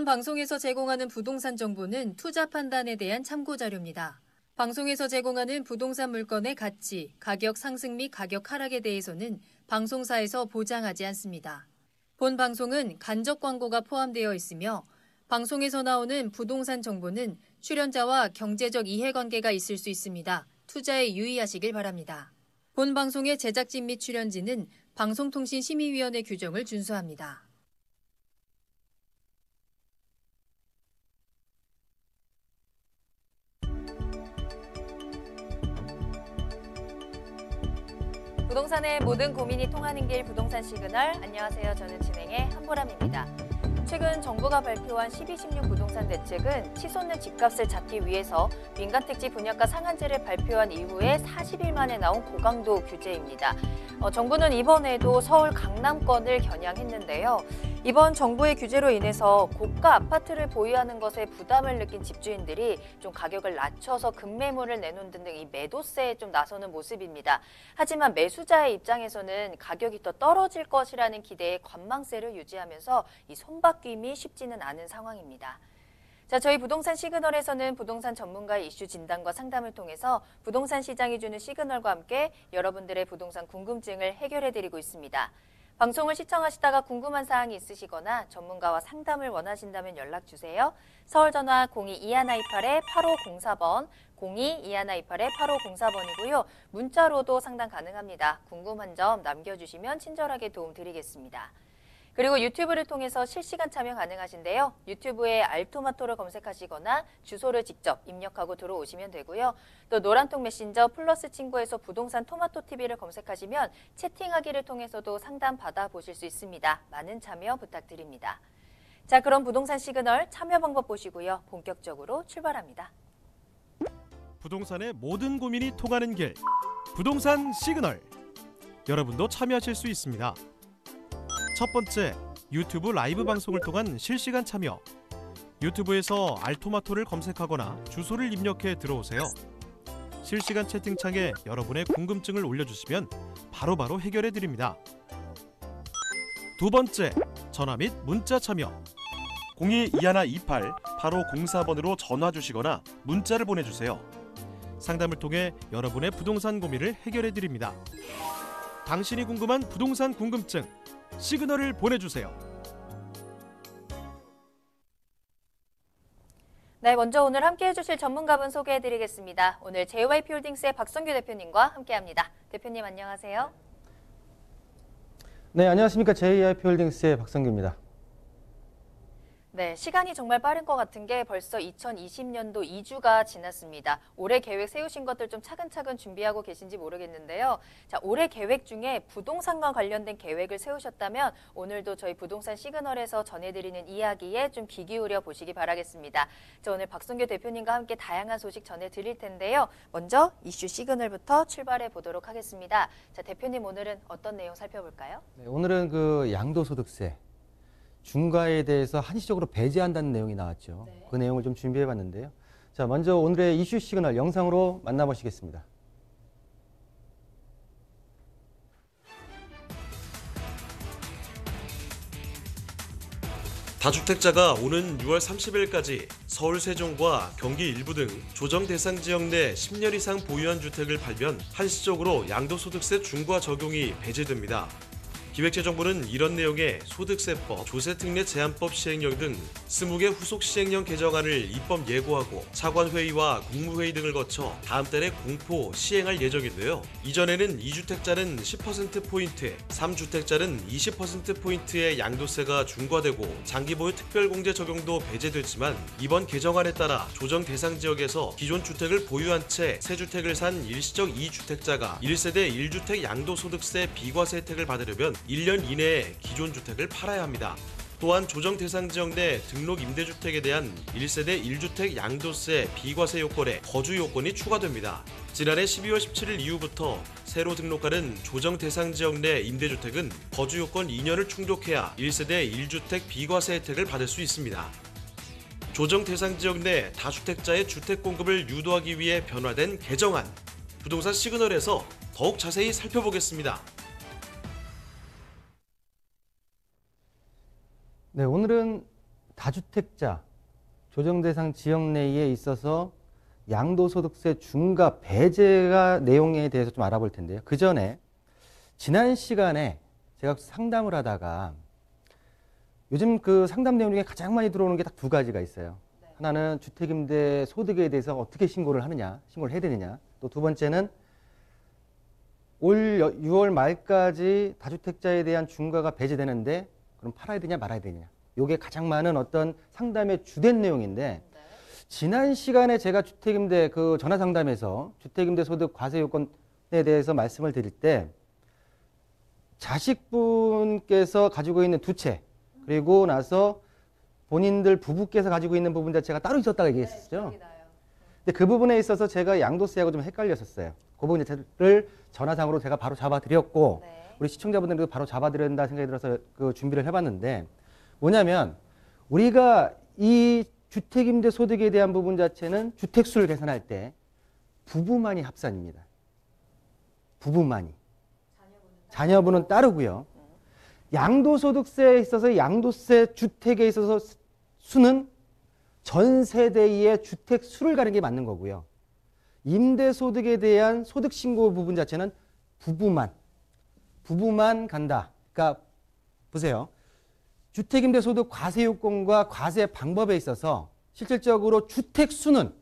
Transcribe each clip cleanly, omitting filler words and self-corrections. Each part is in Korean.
본 방송에서 제공하는 부동산 정보는 투자 판단에 대한 참고 자료입니다. 방송에서 제공하는 부동산 물건의 가치, 가격 상승 및 가격 하락에 대해서는 방송사에서 보장하지 않습니다. 본 방송은 간접 광고가 포함되어 있으며 방송에서 나오는 부동산 정보는 출연자와 경제적 이해관계가 있을 수 있습니다. 투자에 유의하시길 바랍니다. 본 방송의 제작진 및 출연진은 방송통신심의위원회 규정을 준수합니다. 부동산의 모든 고민이 통하는 길 부동산 시그널. 안녕하세요. 저는 진행의 한보람입니다. 최근 정부가 발표한 12.16 부동산 대책은 치솟는 집값을 잡기 위해서 민간택지 분양가 상한제를 발표한 이후에 40일 만에 나온 고강도 규제입니다. 정부는 이번에도 서울 강남권을 겨냥했는데요. 이번 정부의 규제로 인해서 고가 아파트를 보유하는 것에 부담을 느낀 집주인들이 좀 가격을 낮춰서 급매물을 내놓는 등 이 매도세에 좀 나서는 모습입니다. 하지만 매수자의 입장에서는 가격이 더 떨어질 것이라는 기대에 관망세를 유지하면서 이 손바뀜이 쉽지는 않은 상황입니다. 자, 저희 부동산 시그널에서는 부동산 전문가의 이슈 진단과 상담을 통해서 부동산 시장이 주는 시그널과 함께 여러분들의 부동산 궁금증을 해결해드리고 있습니다. 방송을 시청하시다가 궁금한 사항이 있으시거나 전문가와 상담을 원하신다면 연락주세요. 서울전화 02-2128-8504번, 02-2128-8504번이고요. 문자로도 상담 가능합니다. 궁금한 점 남겨주시면 친절하게 도움드리겠습니다. 그리고 유튜브를 통해서 실시간 참여 가능하신데요. 유튜브에 알토마토를 검색하시거나 주소를 직접 입력하고 들어오시면 되고요. 또 노란통 메신저 플러스 친구에서 부동산 토마토TV를 검색하시면 채팅하기를 통해서도 상담 받아보실 수 있습니다. 많은 참여 부탁드립니다. 자, 그럼 부동산 시그널 참여 방법 보시고요. 본격적으로 출발합니다. 부동산의 모든 고민이 통하는 길, 부동산 시그널. 여러분도 참여하실 수 있습니다. 첫 번째, 유튜브 라이브 방송을 통한 실시간 참여. 유튜브에서 알토마토를 검색하거나 주소를 입력해 들어오세요. 실시간 채팅창에 여러분의 궁금증을 올려주시면 바로바로 해결해 드립니다. 두 번째, 전화 및 문자 참여. 02-2128-8504번으로 전화 주시거나 문자를 보내주세요. 상담을 통해 여러분의 부동산 고민을 해결해 드립니다. 당신이 궁금한 부동산 궁금증, 시그널을 보내주세요. 네, 먼저 오늘 함께해 주실 전문가분 소개해드리겠습니다. 오늘 JYP홀딩스의 박성규 대표님과 함께합니다. 대표님 안녕하세요. 네, 안녕하십니까. JYP홀딩스의 박성규입니다. 네, 시간이 정말 빠른 것 같은 게 벌써 2020년도 2주가 지났습니다. 올해 계획 세우신 것들 좀 차근차근 준비하고 계신지 모르겠는데요. 자, 올해 계획 중에 부동산과 관련된 계획을 세우셨다면 오늘도 저희 부동산 시그널에서 전해드리는 이야기에 좀 귀 기울여 보시기 바라겠습니다. 자, 오늘 박성규 대표님과 함께 다양한 소식 전해드릴 텐데요. 먼저 이슈 시그널부터 출발해 보도록 하겠습니다. 자, 대표님 오늘은 어떤 내용 살펴볼까요? 네, 오늘은 양도소득세 중과에 대해서 한시적으로 배제한다는 내용이 나왔죠. 네. 그 내용을 좀 준비해봤는데요. 자, 먼저 오늘의 이슈 시그널 영상으로 만나보시겠습니다. 다주택자가 오는 6월 30일까지 서울 세종과 경기 일부 등 조정 대상 지역 내 10년 이상 보유한 주택을 팔면 한시적으로 양도소득세 중과 적용이 배제됩니다. 기획재정부는 이런 내용의 소득세법, 조세특례 제한법 시행령 등 20개 후속 시행령 개정안을 입법 예고하고 차관회의와 국무회의 등을 거쳐 다음 달에 공포 시행할 예정인데요. 이전에는 2주택자는 10%포인트, 3주택자는 20%포인트의 양도세가 중과되고 장기보유 특별공제 적용도 배제됐지만 이번 개정안에 따라 조정 대상 지역에서 기존 주택을 보유한 채 새 주택을 산 일시적 2주택자가 1세대 1주택 양도소득세 비과세 혜택을 받으려면 1년 이내에 기존 주택을 팔아야 합니다. 또한 조정 대상 지역 내 등록 임대주택에 대한 1세대 1주택 양도세 비과세 요건에 거주 요건이 추가됩니다. 지난해 12월 17일 이후부터 새로 등록하는 조정 대상 지역 내 임대주택은 거주 요건 2년을 충족해야 1세대 1주택 비과세 혜택을 받을 수 있습니다. 조정 대상 지역 내 다주택자의 주택 공급을 유도하기 위해 변화된 개정안, 부동산 시그널에서 더욱 자세히 살펴보겠습니다. 네, 오늘은 다주택자 조정대상 지역 내에 있어서 양도소득세 중과 배제가 내용에 대해서 좀 알아볼 텐데요. 그 전에 지난 시간에 제가 상담을 하다가 요즘 그 상담 내용 중에 가장 많이 들어오는 게 딱 두 가지가 있어요. 하나는 주택임대 소득에 대해서 어떻게 신고를 하느냐, 신고를 해야 되느냐. 또 두 번째는 올 6월 말까지 다주택자에 대한 중과가 배제되는데 그럼 팔아야 되냐 말아야 되냐. 이게 가장 많은 어떤 상담의 주된 내용인데 지난 시간에 제가 주택임대 그 전화 상담에서 주택임대 소득 과세 요건에 대해서 말씀을 드릴 때 자식분께서 가지고 있는 두 채 그리고 나서 본인들 부부께서 가지고 있는 부분 자체가 따로 있었다고 얘기했었죠. 근데 그 부분에 있어서 제가 양도세하고 좀 헷갈렸었어요. 그 부분 자체를 전화상으로 제가 바로 잡아드렸고 우리 시청자분들도 바로 잡아드린다 생각이 들어서 그 준비를 해봤는데 뭐냐면 우리가 이 주택임대 소득에 대한 부분 자체는 주택수를 계산할 때 부부만이 합산입니다. 부부만이. 자녀분은 따르고요. 양도소득세에 있어서 양도세 주택에 있어서 수는 전 세대의 주택 수를 가는 게 맞는 거고요. 임대소득에 대한 소득신고 부분 자체는 부부만 간다. 그러니까 보세요. 주택임대소득 과세요건과 과세 방법에 있어서 실질적으로 주택수는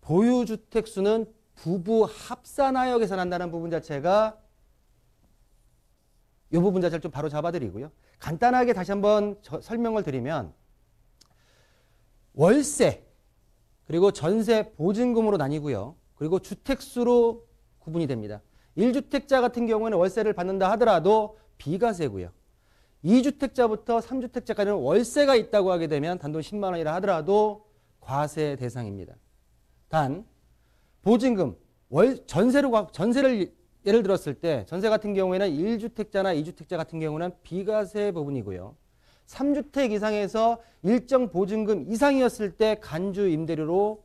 보유주택수는 부부 합산하여 계산한다는 부분 자체가 이 부분 자체를 좀 바로 잡아드리고요. 간단하게 다시 한번 설명을 드리면 월세 그리고 전세 보증금으로 나뉘고요. 그리고 주택수로 구분이 됩니다. 1주택자 같은 경우에는 월세를 받는다 하더라도 비과세고요. 2주택자부터 3주택자까지는 월세가 있다고 하게 되면 단돈 10만 원이라 하더라도 과세 대상입니다. 단 보증금, 전세를 예를 들었을 때 전세 같은 경우에는 1주택자나 2주택자 같은 경우는 비과세 부분이고요. 3주택 이상에서 일정 보증금 이상이었을 때 간주 임대료로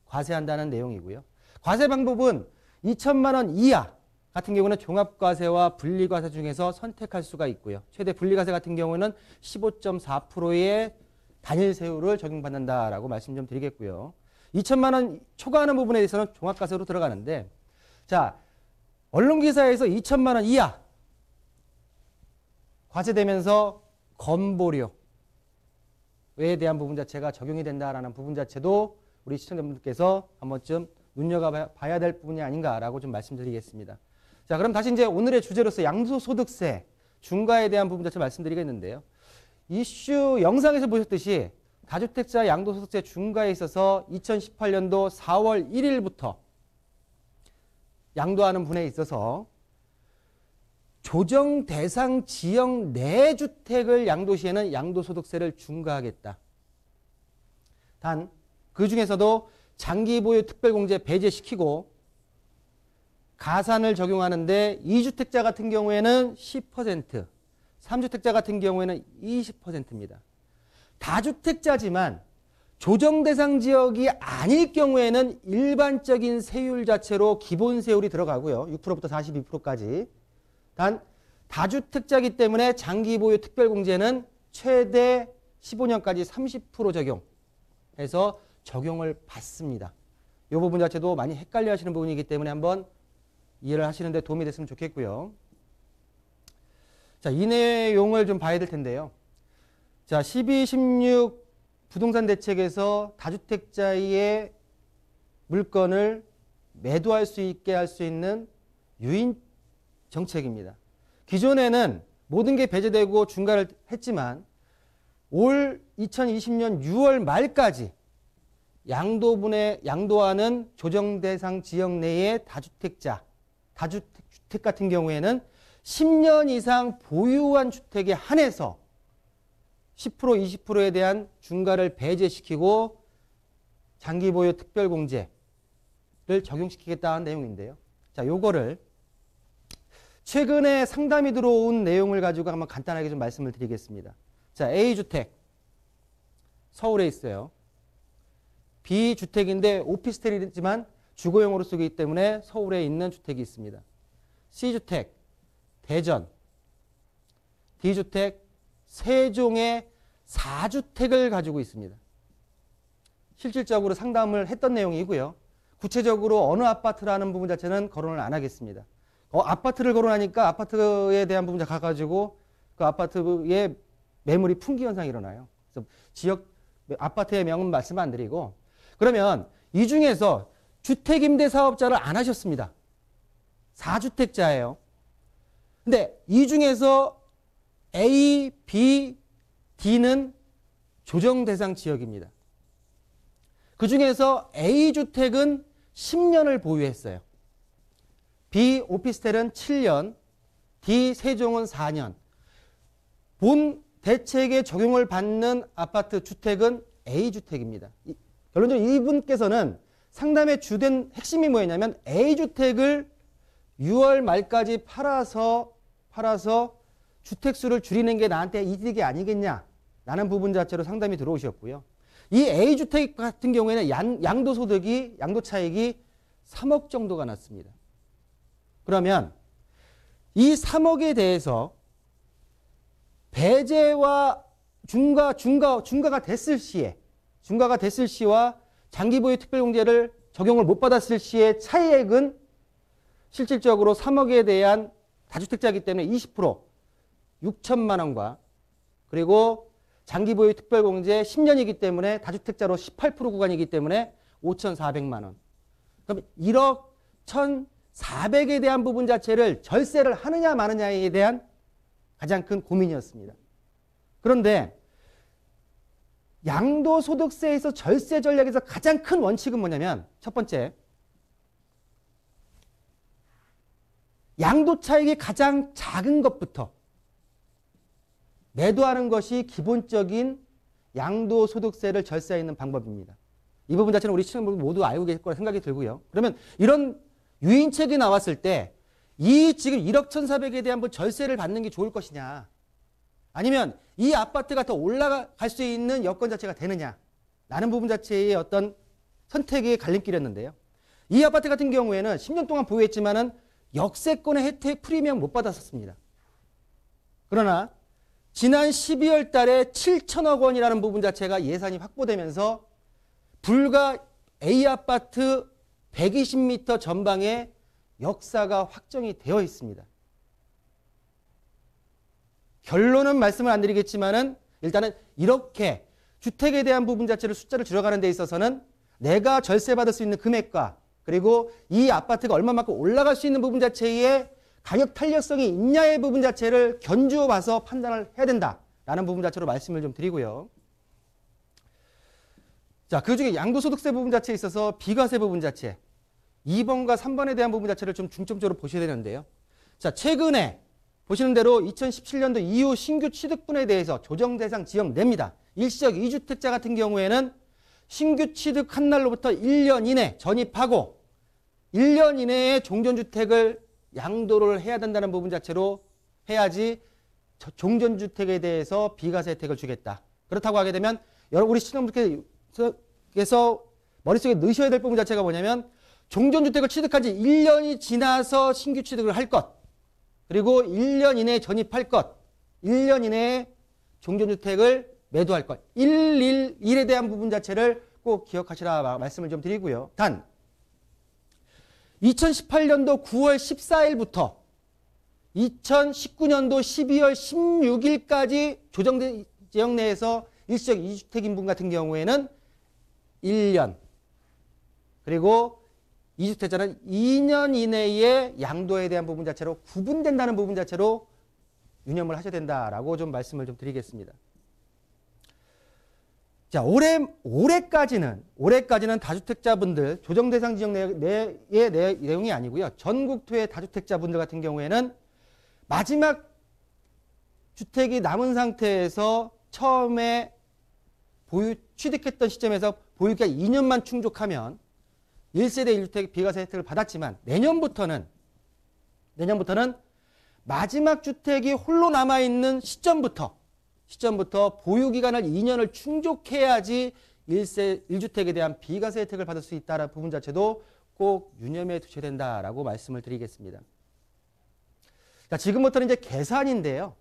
과세한다는 내용이고요. 과세 방법은 2천만 원 이하 같은 경우는 종합과세와 분리과세 중에서 선택할 수가 있고요. 최대 분리과세 같은 경우는 15.4%의 단일 세율을 적용받는다라고 말씀 좀 드리겠고요. 2천만 원 초과하는 부분에 대해서는 종합과세로 들어가는데 자 언론기사에서 2천만 원 이하 과세되면서 건보료에 대한 부분 자체가 적용이 된다라는 부분 자체도 우리 시청자분들께서 한 번쯤 눈여겨봐야 될 부분이 아닌가라고 좀 말씀드리겠습니다. 자, 그럼 다시 이제 오늘의 주제로서 양도소득세 중과에 대한 부분 자체 말씀드리겠는데요. 이슈 영상에서 보셨듯이 다주택자 양도소득세 중과에 있어서 2018년도 4월 1일부터 양도하는 분에 있어서 조정 대상 지역 내 주택을 양도시에는 양도소득세를 중과하겠다. 단 그 중에서도 장기보유 특별공제 배제시키고 가산을 적용하는데 2주택자 같은 경우에는 10%, 3주택자 같은 경우에는 20%입니다. 다주택자지만 조정 대상 지역이 아닐 경우에는 일반적인 세율 자체로 기본 세율이 들어가고요. 6%부터 42%까지. 단 다주택자이기 때문에 장기보유 특별공제는 최대 15년까지 30% 적용해서 적용을 받습니다. 이 부분 자체도 많이 헷갈려 하시는 부분이기 때문에 한번 이해를 하시는 데 도움이 됐으면 좋겠고요. 자, 이 내용을 좀 봐야 될 텐데요. 자, 12, 16 부동산 대책에서 다주택자의 물건을 매도할 수 있게 할 수 있는 유인 정책입니다. 기존에는 모든 게 배제되고 중과를 했지만 올 2020년 6월 말까지 양도하는 조정 대상 지역 내의 다주택 같은 경우에는 10년 이상 보유한 주택에 한해서 10%, 20%에 대한 중과를 배제시키고 장기보유 특별공제를 적용시키겠다는 내용인데요. 자, 요거를 최근에 상담이 들어온 내용을 가지고 한번 간단하게 좀 말씀을 드리겠습니다. 자, A주택 서울에 있어요. B주택인데 오피스텔이지만 주거용으로 쓰기 때문에 서울에 있는 주택이 있습니다. C주택 대전, D주택 세종의 4주택을 가지고 있습니다. 실질적으로 상담을 했던 내용이고요. 구체적으로 어느 아파트라는 부분 자체는 거론을 안 하겠습니다. 아파트를 거론하니까 아파트에 대한 부분 가가지고 그 아파트의 매물이 풍기 현상이 일어나요. 그래서 지역 아파트의 명은 말씀 안 드리고, 그러면 이 중에서 주택임대사업자를 안 하셨습니다. 4주택자예요. 근데 이 중에서 A, B, D는 조정 대상 지역입니다. 그 중에서 A주택은 10년을 보유했어요. B, 오피스텔은 7년, D, 세종은 4년. 본 대책에 적용을 받는 아파트 주택은 A주택입니다. 결론적으로 이분께서는 상담의 주된 핵심이 뭐였냐면 A주택을 6월 말까지 팔아서 주택수를 줄이는 게 나한테 이득이 아니겠냐라는 부분 자체로 상담이 들어오셨고요. 이 A주택 같은 경우에는 양도소득이, 양도차익이 3억 정도가 났습니다. 그러면 이 3억에 대해서 배제와 중과가 됐을 시와 장기보유 특별공제를 적용을 못 받았을 시의 차이액은 실질적으로 3억에 대한 다주택자이기 때문에 20% 6천만 원과, 그리고 장기보유 특별공제 10년이기 때문에 다주택자로 18% 구간이기 때문에 5,400만 원. 그럼 1억 1,400에 대한 부분 자체를 절세를 하느냐 마느냐에 대한 가장 큰 고민이었습니다. 그런데 양도소득세에서 절세 전략에서 가장 큰 원칙은 뭐냐면, 첫 번째, 양도차익이 가장 작은 것부터 매도하는 것이 기본적인 양도소득세를 절세하는 방법입니다. 이 부분 자체는 우리 시청자분들 모두 알고 계실 거라 생각이 들고요. 그러면 이런 유인책이 나왔을 때 이 지금 1억 1,400에 대한 절세를 받는 게 좋을 것이냐, 아니면 이 아파트가 더 올라갈 수 있는 여건 자체가 되느냐 라는 부분 자체의 어떤 선택의 갈림길이었는데요. 이 아파트 같은 경우에는 10년 동안 보유했지만은 역세권의 혜택 프리미엄 못 받았었습니다. 그러나 지난 12월 달에 7천억 원이라는 부분 자체가 예산이 확보되면서 불과 A아파트 120m 전방에 역사가 확정이 되어 있습니다. 결론은 말씀을 안 드리겠지만은 일단은 이렇게 주택에 대한 부분 자체를 숫자를 줄여가는 데 있어서는 내가 절세받을 수 있는 금액과, 그리고 이 아파트가 얼마만큼 올라갈 수 있는 부분 자체의 가격 탄력성이 있냐의 부분 자체를 견주어 봐서 판단을 해야 된다라는 부분 자체로 말씀을 좀 드리고요. 자, 그 중에 양도소득세 부분 자체에 있어서 비과세 부분 자체 2번과 3번에 대한 부분 자체를 좀 중점적으로 보셔야 되는데요. 자, 최근에 보시는 대로 2017년도 이후 신규 취득분에 대해서 조정 대상 지역 냅니다. 일시적 2주택자 같은 경우에는 신규 취득한 날로부터 1년 이내 전입하고 1년 이내에 종전주택을 양도를 해야 된다는 부분 자체로 해야지 종전주택에 대해서 비과세 혜택을 주겠다. 그렇다고 하게 되면 우리 시청자분께서 머릿속에 넣으셔야 될 부분 자체가 뭐냐면, 종전주택을 취득한 지 1년이 지나서 신규 취득을 할 것, 그리고 1년 이내에 전입할 것, 1년 이내에 종전주택을 매도할 것, 111에 대한 부분 자체를 꼭 기억하시라 말씀을 좀 드리고요. 단 2018년도 9월 14일부터 2019년도 12월 16일까지 조정된 지역 내에서 일시적 2주택 인분 같은 경우에는 1년, 그리고 2주택자는 2년 이내에 양도에 대한 부분 자체로 구분된다는 부분 자체로 유념을 하셔야 된다라고 좀 말씀을 좀 드리겠습니다. 자, 올해까지는 다주택자분들 조정 대상 지역 내의 내용이 아니고요. 전국 토의 다주택자분들 같은 경우에는 마지막 주택이 남은 상태에서 처음에 취득했던 시점에서 보유기가 2년만 충족하면 1세대 1주택 비과세 혜택을 받았지만, 내년부터는 마지막 주택이 홀로 남아있는 시점부터 보유기간을 2년을 충족해야지 1주택에 대한 비과세 혜택을 받을 수 있다는 부분 자체도 꼭 유념해 두셔야 된다라고 말씀을 드리겠습니다. 자, 지금부터는 이제 계산인데요.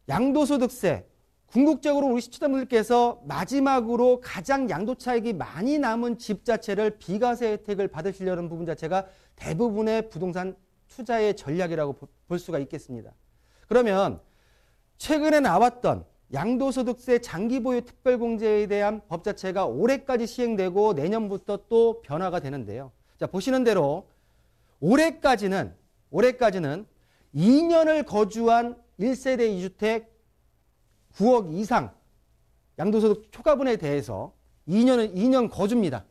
양도소득세, 궁극적으로 우리 시청자분들께서 마지막으로 가장 양도차익이 많이 남은 집 자체를 비과세 혜택을 받으시려는 부분 자체가 대부분의 부동산 투자의 전략이라고 볼 수가 있겠습니다. 그러면 최근에 나왔던 양도소득세 장기보유 특별공제에 대한 법 자체가 올해까지 시행되고 내년부터 또 변화가 되는데요. 자, 보시는 대로 올해까지는 2년을 거주한 1세대 2주택 9억 이상 양도소득 초과분에 대해서 2년 거주입니다.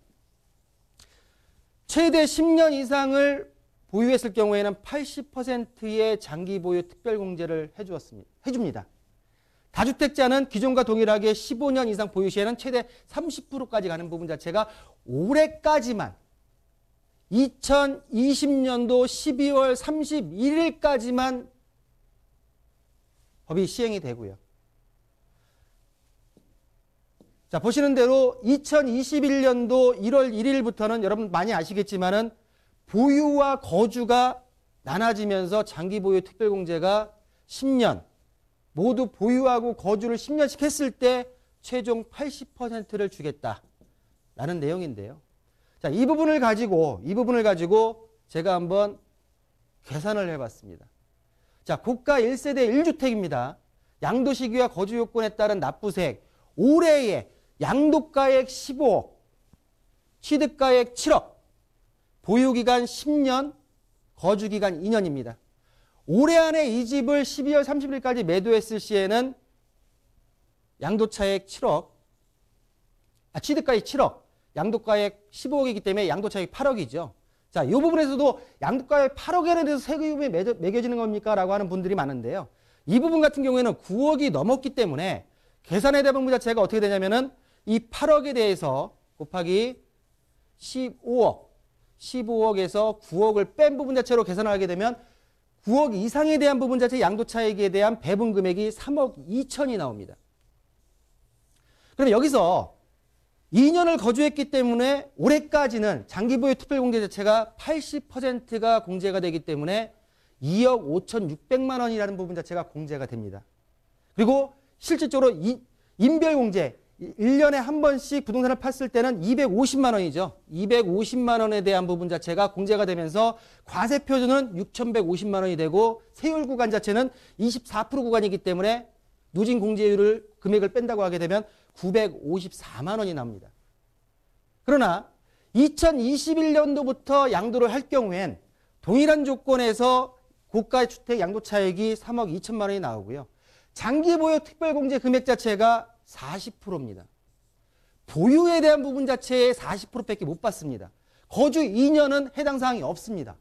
최대 10년 이상을 보유했을 경우에는 80%의 장기보유 특별공제를 해줍니다. 다주택자는 기존과 동일하게 15년 이상 보유 시에는 최대 30%까지 가는 부분 자체가 올해까지만 2020년도 12월 31일까지만 법이 시행이 되고요. 자, 보시는 대로 2021년도 1월 1일부터는 여러분 많이 아시겠지만은 보유와 거주가 나눠지면서 장기보유 특별공제가 10년, 모두 보유하고 거주를 10년씩 했을 때 최종 80%를 주겠다라는 내용인데요. 자, 이 부분을 가지고 제가 한번 계산을 해봤습니다. 자, 고가 1세대 1주택입니다. 양도 시기와 거주 요건에 따른 납부세액 올해에 양도가액 15억, 취득가액 7억, 보유기간 10년, 거주기간 2년입니다. 올해 안에 이 집을 12월 30일까지 매도했을 시에는 양도차액 7억, 취득가액 7억, 양도가액 15억이기 때문에 양도차액 8억이죠. 자, 이 부분에서도 양도가액 8억에 대해서 세금이 매겨지는 겁니까? 라고 하는 분들이 많은데요. 이 부분 같은 경우에는 9억이 넘었기 때문에 계산에 대한 부분 자체가 어떻게 되냐면은 이 8억에 대해서 곱하기 15억에서 9억을 뺀 부분 자체로 계산을 하게 되면 9억 이상에 대한 부분 자체 양도차익에 대한 배분 금액이 3억 2천이 나옵니다. 그럼 여기서 2년을 거주했기 때문에 올해까지는 장기보유 특별공제 자체가 80%가 공제가 되기 때문에 2억 5,600만 원이라는 부분 자체가 공제가 됩니다. 그리고 실질적으로 인별공제 1년에 한 번씩 부동산을 팠을 때는 250만 원이죠. 250만 원에 대한 부분 자체가 공제가 되면서 과세 표준은 6,150만 원이 되고 세율 구간 자체는 24% 구간이기 때문에 누진 공제율을 금액을 뺀다고 하게 되면 954만 원이 나옵니다. 그러나 2021년도부터 양도를 할 경우엔 동일한 조건에서 고가 주택 양도 차익이 3억 2천만 원이 나오고요. 장기 보유 특별공제 금액 자체가 40%입니다. 보유에 대한 부분 자체에 40%밖에 못 받습니다. 거주 2년은 해당 사항이 없습니다.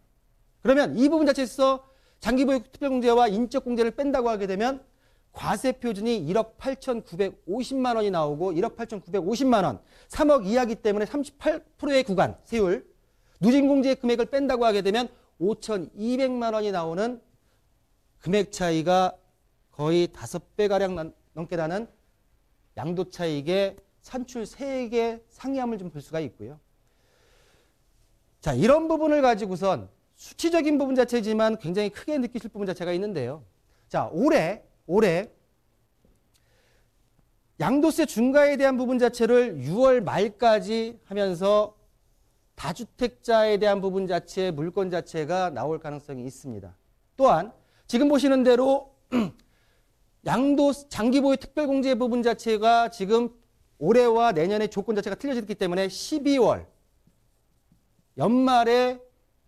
그러면 이 부분 자체에서 장기보유 특별공제와 인적공제를 뺀다고 하게 되면 과세 표준이 1억 8,950만 원이 나오고 1억 8,950만 원, 3억 이하기 때문에 38%의 구간, 세율, 누진공제 금액을 뺀다고 하게 되면 5,200만 원이 나오는 금액 차이가 거의 5배가량 넘게 나는 양도차익의 산출세액의 상이함을 좀 볼 수가 있고요. 자, 이런 부분을 가지고선 수치적인 부분 자체지만 굉장히 크게 느끼실 부분 자체가 있는데요. 자, 올해 양도세 중과에 대한 부분 자체를 6월 말까지 하면서 다주택자에 대한 부분 자체, 물건 자체가 나올 가능성이 있습니다. 또한 지금 보시는 대로 장기보유 특별공제 부분 자체가 지금 올해와 내년의 조건 자체가 틀려졌기 때문에 12월 연말에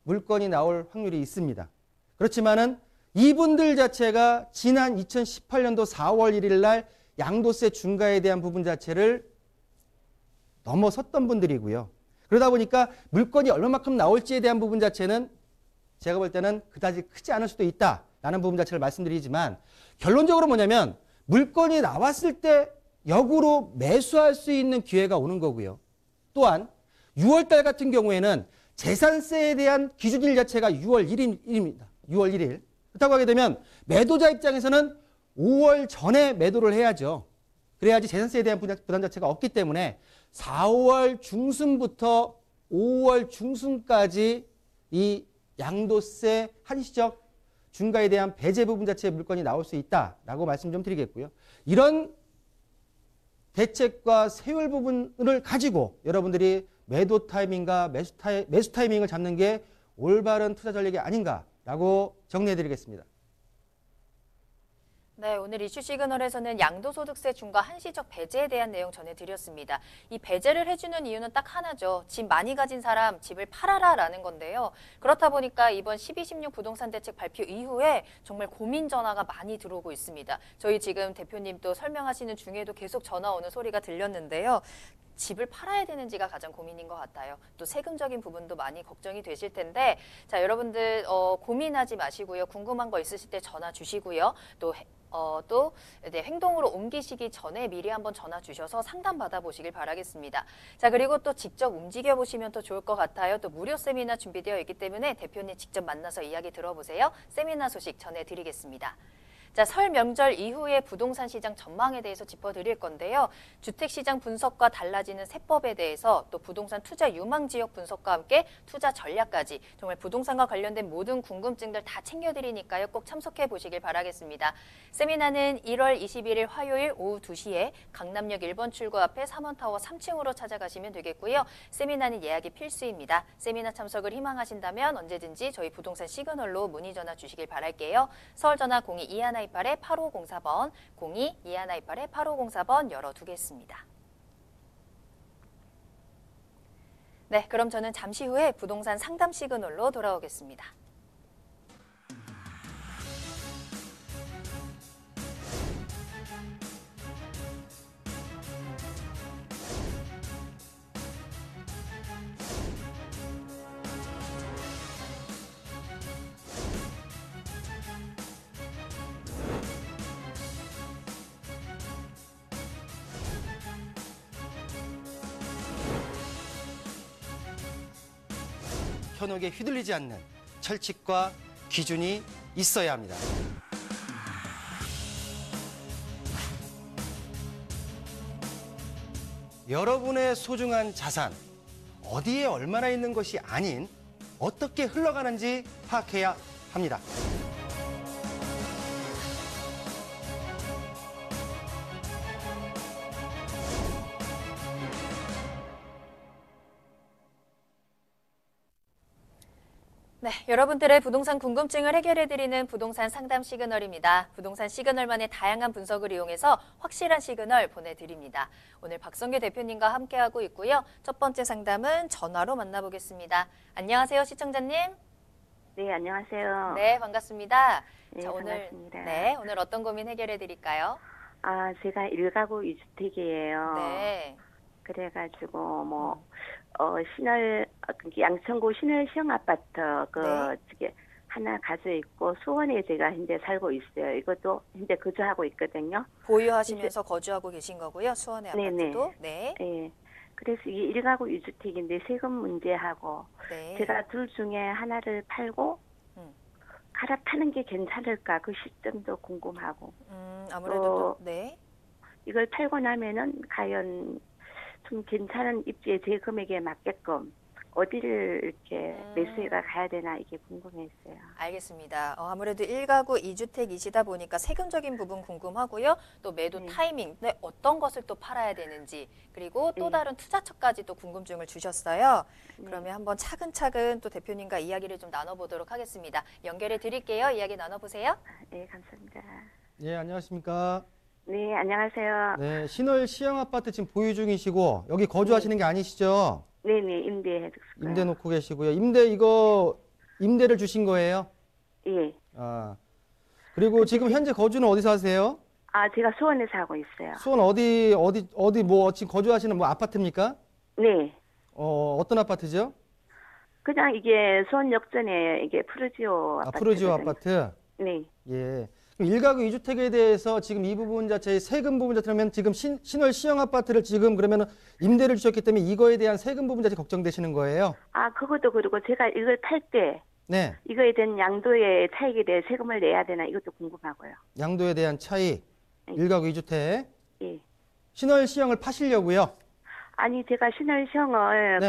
물건이 나올 확률이 있습니다. 그렇지만은 이분들 자체가 지난 2018년도 4월 1일 날 양도세 중과에 대한 부분 자체를 넘어섰던 분들이고요. 그러다 보니까 물건이 얼마만큼 나올지에 대한 부분 자체는 제가 볼 때는 그다지 크지 않을 수도 있다라는 부분 자체를 말씀드리지만 결론적으로 뭐냐면 물건이 나왔을 때 역으로 매수할 수 있는 기회가 오는 거고요. 또한 6월 달 같은 경우에는 재산세에 대한 기준일 자체가 6월 1일입니다. 6월 1일. 그렇다고 하게 되면 매도자 입장에서는 5월 전에 매도를 해야죠. 그래야지 재산세에 대한 부담 자체가 없기 때문에 4월 중순부터 5월 중순까지 이 양도세 한시적 중과에 대한 배제 부분 자체의 물건이 나올 수 있다라고 말씀 좀 드리겠고요. 이런 대책과 세율 부분을 가지고 여러분들이 매도 타이밍과 매수 타이밍을 잡는 게 올바른 투자 전략이 아닌가라고 정리해드리겠습니다. 네, 오늘 이슈 시그널에서는 양도소득세 중과 한시적 배제에 대한 내용 전해드렸습니다. 이 배제를 해주는 이유는 딱 하나죠. 집 많이 가진 사람 집을 팔아라라는 건데요. 그렇다 보니까 이번 12.16 부동산 대책 발표 이후에 정말 고민 전화가 많이 들어오고 있습니다. 저희 지금 대표님도 설명하시는 중에도 계속 전화 오는 소리가 들렸는데요. 집을 팔아야 되는지가 가장 고민인 것 같아요. 또 세금적인 부분도 많이 걱정이 되실 텐데, 자, 여러분들 고민하지 마시고요. 궁금한 거 있으실 때 전화 주시고요. 또 행동으로 옮기시기 전에 미리 한번 전화 주셔서 상담 받아보시길 바라겠습니다. 자, 그리고 또 직접 움직여 보시면 더 좋을 것 같아요. 또 무료 세미나 준비되어 있기 때문에 대표님 직접 만나서 이야기 들어보세요. 세미나 소식 전해드리겠습니다. 자, 설 명절 이후의 부동산 시장 전망에 대해서 짚어드릴 건데요. 주택시장 분석과 달라지는 세법에 대해서 또 부동산 투자 유망 지역 분석과 함께 투자 전략까지 정말 부동산과 관련된 모든 궁금증들 다 챙겨드리니까요. 꼭 참석해 보시길 바라겠습니다. 세미나는 1월 21일 화요일 오후 2시에 강남역 1번 출구 앞에 3원타워 3층으로 찾아가시면 되겠고요. 세미나는 예약이 필수입니다. 세미나 참석을 희망하신다면 언제든지 저희 부동산 시그널로 문의 전화 주시길 바랄게요. 서울전화 02-2128-8504번, 02-2128-8504번 열어두겠습니다. 네, 그럼 저는 잠시 후에 부동산 상담 시그널로 돌아오겠습니다. 현혹에 휘둘리지 않는 철칙과 기준이 있어야 합니다. 여러분의 소중한 자산, 어디에 얼마나 있는 것이 아닌 어떻게 흘러가는지 파악해야 합니다. 네, 여러분들의 부동산 궁금증을 해결해드리는 부동산 상담 시그널입니다. 부동산 시그널만의 다양한 분석을 이용해서 확실한 시그널 보내드립니다. 오늘 박성규 대표님과 함께하고 있고요. 첫 번째 상담은 전화로 만나보겠습니다. 안녕하세요, 시청자님. 네, 안녕하세요. 네, 반갑습니다. 네, 자, 반갑습니다. 오늘 어떤 고민 해결해드릴까요? 아, 제가 1가구 2주택이에요. 네. 그래가지고 양천구 신월 시형 아파트 저게 하나 가지고 있고 수원에 제가 현재 살고 있어요. 이것도 현재 거주하고 있거든요. 보유하시면서 거주하고 계신 거고요. 수원의 아파트도. 네. 네. 그래서 이게 1가구 2주택인데 세금 문제하고 네. 제가 둘 중에 하나를 팔고 갈아타는 게 괜찮을까 그 시점도 궁금하고. 아무래도 네. 이걸 팔고 나면은 과연 좀 괜찮은 입지에 제 금액에 맞게끔 어디를 이렇게 매수해가 가야 되나 이게 궁금했어요. 알겠습니다. 아무래도 1가구 2주택이시다 보니까 세금적인 부분 궁금하고요. 또 매도 타이밍, 어떤 것을 또 팔아야 되는지, 그리고 또 다른 투자처까지 또 궁금증을 주셨어요. 그러면 한번 차근차근 또 대표님과 이야기를 좀 나눠보도록 하겠습니다. 연결해 드릴게요. 이야기 나눠보세요. 네, 감사합니다. 네, 안녕하십니까? 네, 안녕하세요. 네, 신월 시형 아파트 지금 보유 중이시고 여기 거주하시는 게 아니시죠? 네네, 임대해줬어요. 임대 놓고 계시고요. 임대를 주신 거예요? 예. 아, 그리고 지금 현재 거주는 어디서 하세요? 아, 제가 수원에 살고 있어요. 수원 어디 지금 거주하시는 아파트입니까? 네. 어떤 아파트죠? 그냥 이게 수원역전에 이게 푸르지오 아파트. 푸르지오 아파트. 네. 예. 그럼 1가구 2주택에 대해서 지금 이 부분 자체의 세금 부분 자체라면 지금 신월 시형 아파트를 지금 그러면 임대를 주셨기 때문에 이거에 대한 세금 부분 자체 걱정되시는 거예요? 아, 그것도 그리고 제가 이걸 팔 때 네. 이거에 대한 양도의 차익에 대해 세금을 내야 되나 이것도 궁금하고요. 양도에 대한 차이. 네. 1가구 2주택. 예. 신월 시형을 파시려고요? 아니, 제가 신월시형을 네.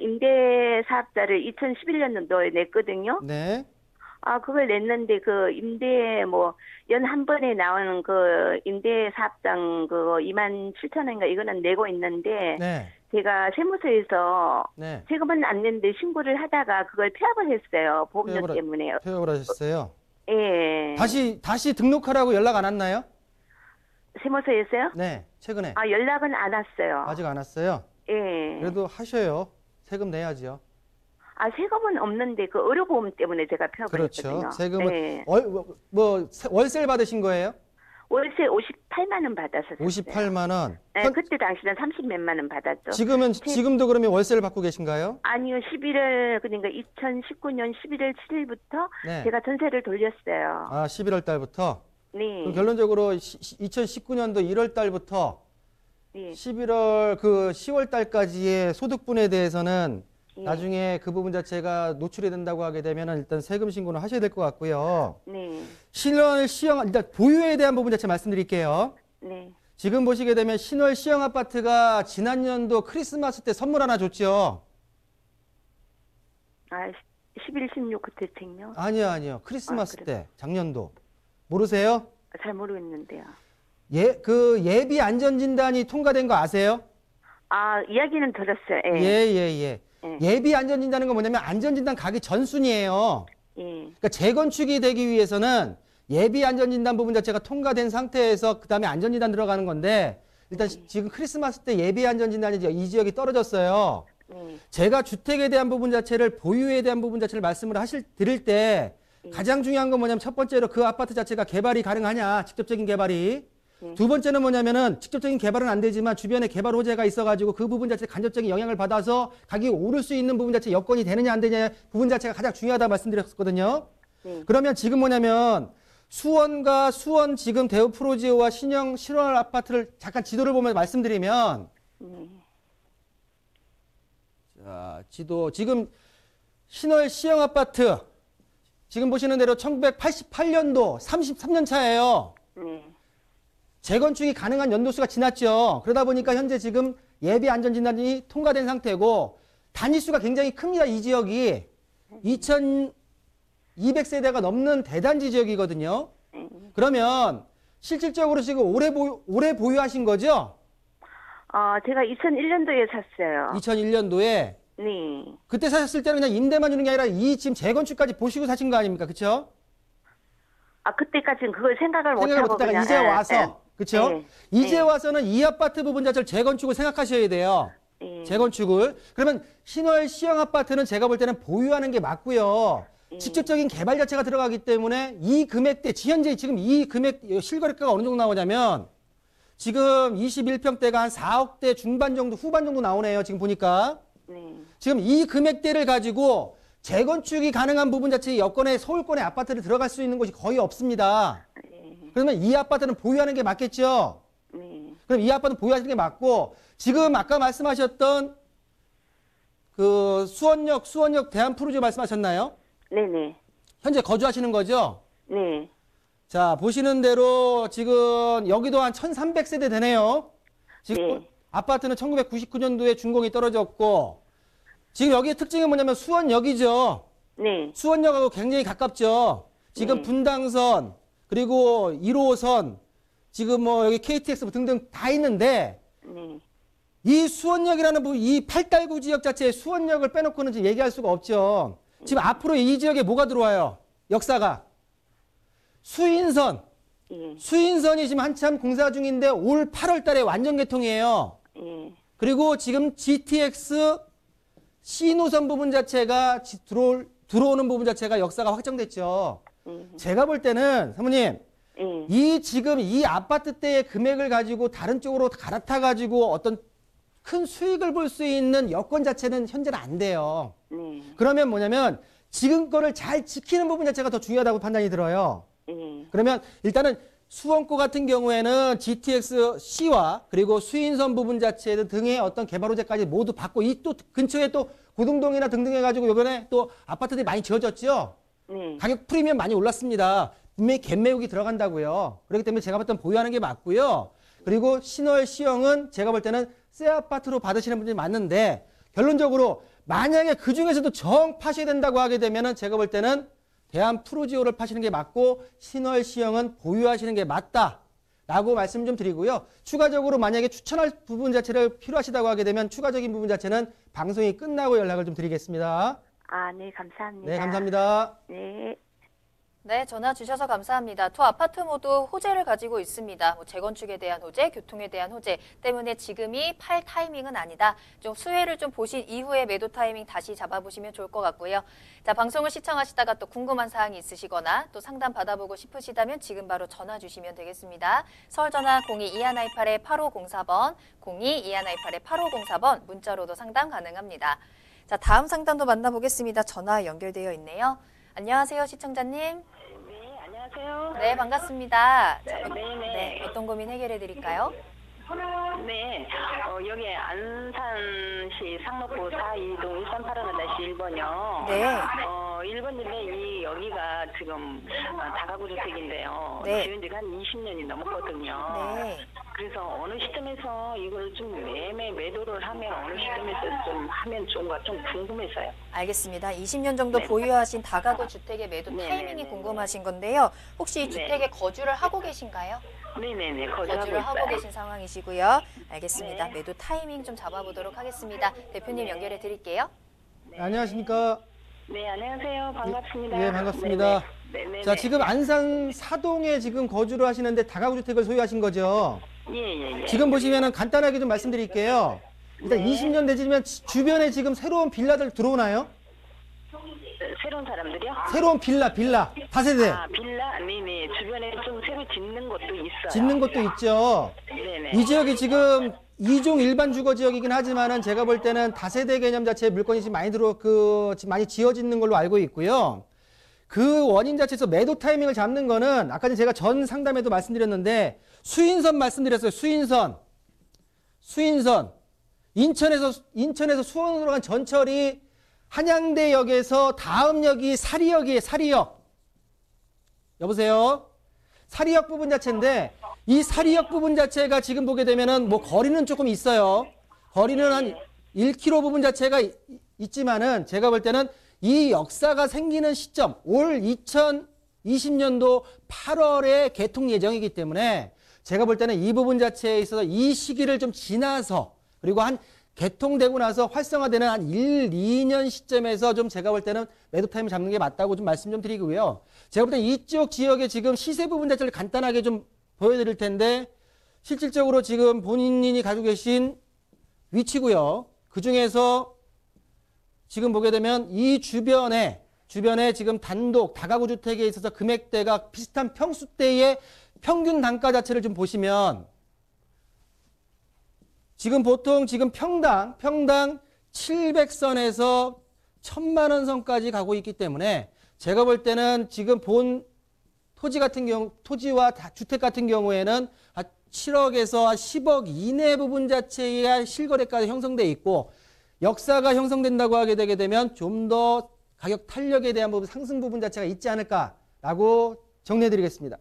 임대 사업자를 2011년도에 냈거든요. 네. 아, 그걸 냈는데 그 임대 뭐 연 한 번에 나오는 그 임대 사업장 그거 27,000원인가 이거는 내고 있는데 네. 제가 세무서에서 네. 세금은 안 냈는데 신고를 하다가 그걸 폐업을 했어요. 보험료 폐업을 때문에. 폐업을 하셨어요. 예. 다시 등록하라고 연락 안 왔나요? 세무서에서요? 네. 최근에. 아, 연락은 안 왔어요. 아직 안 왔어요. 예. 그래도 하셔요. 세금 내야죠. 아, 세금은 없는데 그 의료보험 때문에 제가 폐업을 그렇죠. 했거든요. 세금은 예. 월세를 받으신 거예요? 월세 58만 원 받았었어요. 58만 원. 네, 그때 당시는 30몇만 원 받았죠. 지금도 그러면 월세를 받고 계신가요? 아니요, 11월 그러니까 2019년 11월 7일부터 네. 제가 전세를 돌렸어요. 아, 11월 달부터. 네. 그럼 결론적으로 2019년도 1월 달부터 네. 11월 그 10월 달까지의 소득분에 대해서는 예. 나중에 그 부분 자체가 노출이 된다고 하게 되면 일단 세금 신고는 하셔야 될 것 같고요. 네. 신월 시형 일단 보유에 대한 부분 자체 말씀드릴게요. 네. 지금 보시게 되면 신월 시형 아파트가 지난 연도 크리스마스 때 선물 하나 줬죠. 아, 11, 16 그때 책요? 아니요. 크리스마스 그래요? 때 작년도 모르세요? 잘 모르겠는데요. 그 예비 안전 진단이 통과된 거 아세요? 아, 이야기는 들었어요. 예. 예. 예. 예비 안전 진단은 건 뭐냐면 안전 진단 가기 전순이에요. 예. 그러니까 재건축이 되기 위해서는 예비 안전 진단 부분 자체가 통과된 상태에서 그다음에 안전 진단 들어가는 건데 일단 지금 크리스마스 때 예비 안전 진단이 이 지역이 떨어졌어요. 제가 주택에 대한 부분 자체를 보유에 대한 부분 자체를 말씀을 드릴 때 가장 중요한 건 뭐냐면 첫 번째로 그 아파트 자체가 개발이 가능하냐, 직접적인 개발이. 두 번째는 뭐냐면은 직접적인 개발은 안 되지만 주변에 개발 호재가 있어가지고 그 부분 자체 간접적인 영향을 받아서 가격이 오를 수 있는 부분 자체 여건이 되느냐 안 되느냐 부분 자체가 가장 중요하다 말씀드렸거든요. 그러면 지금 뭐냐면 수원 지금 대우 프로지오와 신형 실월 아파트를 잠깐 지도를 보면 말씀드리면 자, 지도 지금 신월 시형 아파트 지금 보시는 대로 1988년도 33년 차예요. 재건축이 가능한 연도수가 지났죠. 그러다 보니까 현재 지금 예비 안전진단이 통과된 상태고 단위수가 굉장히 큽니다. 이 지역이 2200세대가 넘는 대단지 지역이거든요. 그러면 실질적으로 지금 올해 보유하신 거죠? 제가 2001년도에 샀어요. 2001년도에 네. 그때 사셨을 때는 그냥 임대만 주는 게 아니라 이 지금 재건축까지 보시고 사신 거 아닙니까? 그렇죠? 아, 그때까지는 그걸 생각을 생각을 못하고 못하다가 그냥 이제 와서 그렇죠? 네. 이제 와서는 이 아파트 부분 자체를 재건축을 생각하셔야 돼요. 재건축을. 그러면 신월 시형 아파트는 제가 볼 때는 보유하는 게 맞고요. 직접적인 개발 자체가 들어가기 때문에 이 금액대, 현재 지금 이 금액 실거래가가 어느 정도 나오냐면 지금 21평대가 한 4억대 중반 정도, 후반 정도 나오네요. 지금 보니까. 지금 이 금액대를 가지고 재건축이 가능한 부분 자체의 여건에 서울권의 아파트를 들어갈 수 있는 곳이 거의 없습니다. 그러면 이 아파트는 보유하는 게 맞겠죠? 그럼 이 아파트는 보유하시는 게 맞고 지금 아까 말씀하셨던 그 수원역 대한프로지오 말씀하셨나요? 네네. 현재 거주하시는 거죠? 네. 자, 보시는 대로 지금 여기도 한 1300세대 되네요. 지금 아파트는 1999년도에 준공이 떨어졌고 지금 여기의 특징이 뭐냐면 수원역이죠. 네. 수원역하고 굉장히 가깝죠. 지금 분당선 그리고 1호선 지금 뭐 여기 KTX 등등 다 있는데 이 수원역이라는 이 팔달구 지역 자체에 수원역을 빼놓고는 지금 얘기할 수가 없죠. 지금 앞으로 이 지역에 뭐가 들어와요? 역사가 수인선. 수인선이 지금 한참 공사 중인데 올 8월 달에 완전 개통이에요. 그리고 지금 GTX C노선 부분 자체가 들어오는 부분 자체가 역사가 확정됐죠. 제가 볼 때는 사모님 지금 이 아파트대의 금액을 가지고 다른 쪽으로 갈아타 가지고 어떤 큰 수익을 볼 수 있는 여건 자체는 현재는 안 돼요. 그러면 뭐냐면 지금 거를 잘 지키는 부분 자체가 더 중요하다고 판단이 들어요. 그러면 일단은 수원구 같은 경우에는 GTX C와 그리고 수인선 부분 자체 등의 어떤 개발 호재까지 모두 받고 이 또 근처에 또 고등동이나 등등 해가지고 이번에 또 아파트들이 많이 지어졌죠. 가격 프리미엄 많이 올랐습니다. 분명히 갭매우기 들어간다고요. 그렇기 때문에 제가 볼 때는 보유하는 게 맞고요. 그리고 신월 시형은 제가 볼 때는 새 아파트로 받으시는 분들이 많은데 결론적으로 만약에 그 중에서도 정 파셔야 된다고 하게 되면은 제가 볼 때는 대한 프로지오를 파시는 게 맞고 신월 시형은 보유하시는 게 맞다라고 말씀 좀 드리고요. 추가적으로 만약에 추천할 부분 자체를 필요하시다고 하게 되면 추가적인 부분 자체는 방송이 끝나고 연락을 좀 드리겠습니다. 아, 네, 감사합니다. 네, 감사합니다. 네. 네, 전화 주셔서 감사합니다. 두 아파트 모두 호재를 가지고 있습니다. 뭐 재건축에 대한 호재, 교통에 대한 호재 때문에 지금이 팔 타이밍은 아니다. 좀 수혜를 좀 보신 이후에 매도 타이밍 다시 잡아보시면 좋을 것 같고요. 자, 방송을 시청하시다가 또 궁금한 사항이 있으시거나 또 상담 받아보고 싶으시다면 지금 바로 전화 주시면 되겠습니다. 서울 전화 02-2128-8504번, 02-2128-8504번 문자로도 상담 가능합니다. 자, 다음 상담도 만나보겠습니다. 전화 연결되어 있네요. 안녕하세요, 시청자님. 네, 안녕하세요. 네, 반갑습니다. 자, 네네. 어떤 고민 해결해 드릴까요? 네, 여기 안산시 상록구 4이동 1385-1번이요. 네. 1번인데 여기가 지금 다가구 주택인데요. 네. 지은 지가 한 20년이 넘었거든요. 네. 그래서 어느 시점에서 이걸 좀 매도를 하면 어느 시점에서 좀 하면 좋은가 좀 궁금해서요. 알겠습니다. 20년 정도 보유하신 다가구 주택의 매도 네, 타이밍이 네, 네. 궁금하신 건데요. 혹시 이 네. 주택에 거주를 하고 계신가요? 네네네, 거주를 하고 있어요. 계신 상황이시고요. 알겠습니다. 네. 매도 타이밍 좀 잡아보도록 하겠습니다. 대표님 연결해 드릴게요. 네, 안녕하십니까? 네, 안녕하세요. 반갑습니다. 예, 반갑습니다. 네네. 자, 지금 안산 사동에 지금 거주를 하시는데 다가구 주택을 소유하신 거죠? 예. 지금 보시면은 간단하게 좀 말씀드릴게요. 일단 네. 20년 되시면 주변에 지금 새로운 빌라들 들어오나요? 새로운 사람들이요? 새로운 빌라, 다세대. 아, 빌라? 네네. 주변에 좀 새로 짓는 것도 있어요. 짓는 것도 있죠. 네네. 이 지역이 지금 2종 일반 주거 지역이긴 하지만은 제가 볼 때는 다세대 개념 자체에 물건이 지금 많이 지어지는 걸로 알고 있고요. 그 원인 자체에서 매도 타이밍을 잡는 거는 아까 제가 전 상담에도 말씀드렸는데 수인선 말씀드렸어요. 수인선. 인천에서 수원으로 간 전철이 한양대역에서 다음 역이 사리역이에요. 사리역. 여보세요? 사리역 부분 자체인데 이 사리역 부분 자체가 지금 보게 되면은 뭐 거리는 조금 있어요. 거리는 한 1km 부분 자체가 있지만은 제가 볼 때는 이 역사가 생기는 시점 올 2020년도 8월에 개통 예정이기 때문에 제가 볼 때는 이 부분 자체에 있어서 이 시기를 좀 지나서 그리고 한 개통되고 나서 활성화되는 한 1, 2년 시점에서 좀 제가 볼 때는 매도 타임을 잡는 게 맞다고 좀 말씀 좀 드리고요. 제가 볼 때는 이쪽 지역의 지금 시세 부분 자체를 간단하게 좀 보여드릴 텐데 실질적으로 지금 본인이 가지고 계신 위치고요. 그 중에서 지금 보게 되면 이 주변에 지금 단독 다가구 주택에 있어서 금액대가 비슷한 평수대의 평균 단가 자체를 좀 보시면 지금 보통 지금 평당 700선에서 1000만 원 선까지 가고 있기 때문에 제가 볼 때는 지금 본 토지와 주택 같은 경우에는 7억에서 10억 이내 부분 자체가 실거래가가 형성돼 있고 역사가 형성된다고 하게 되게 되면 좀 더 가격 탄력에 대한 부분 상승 부분 자체가 있지 않을까라고 정리해 드리겠습니다.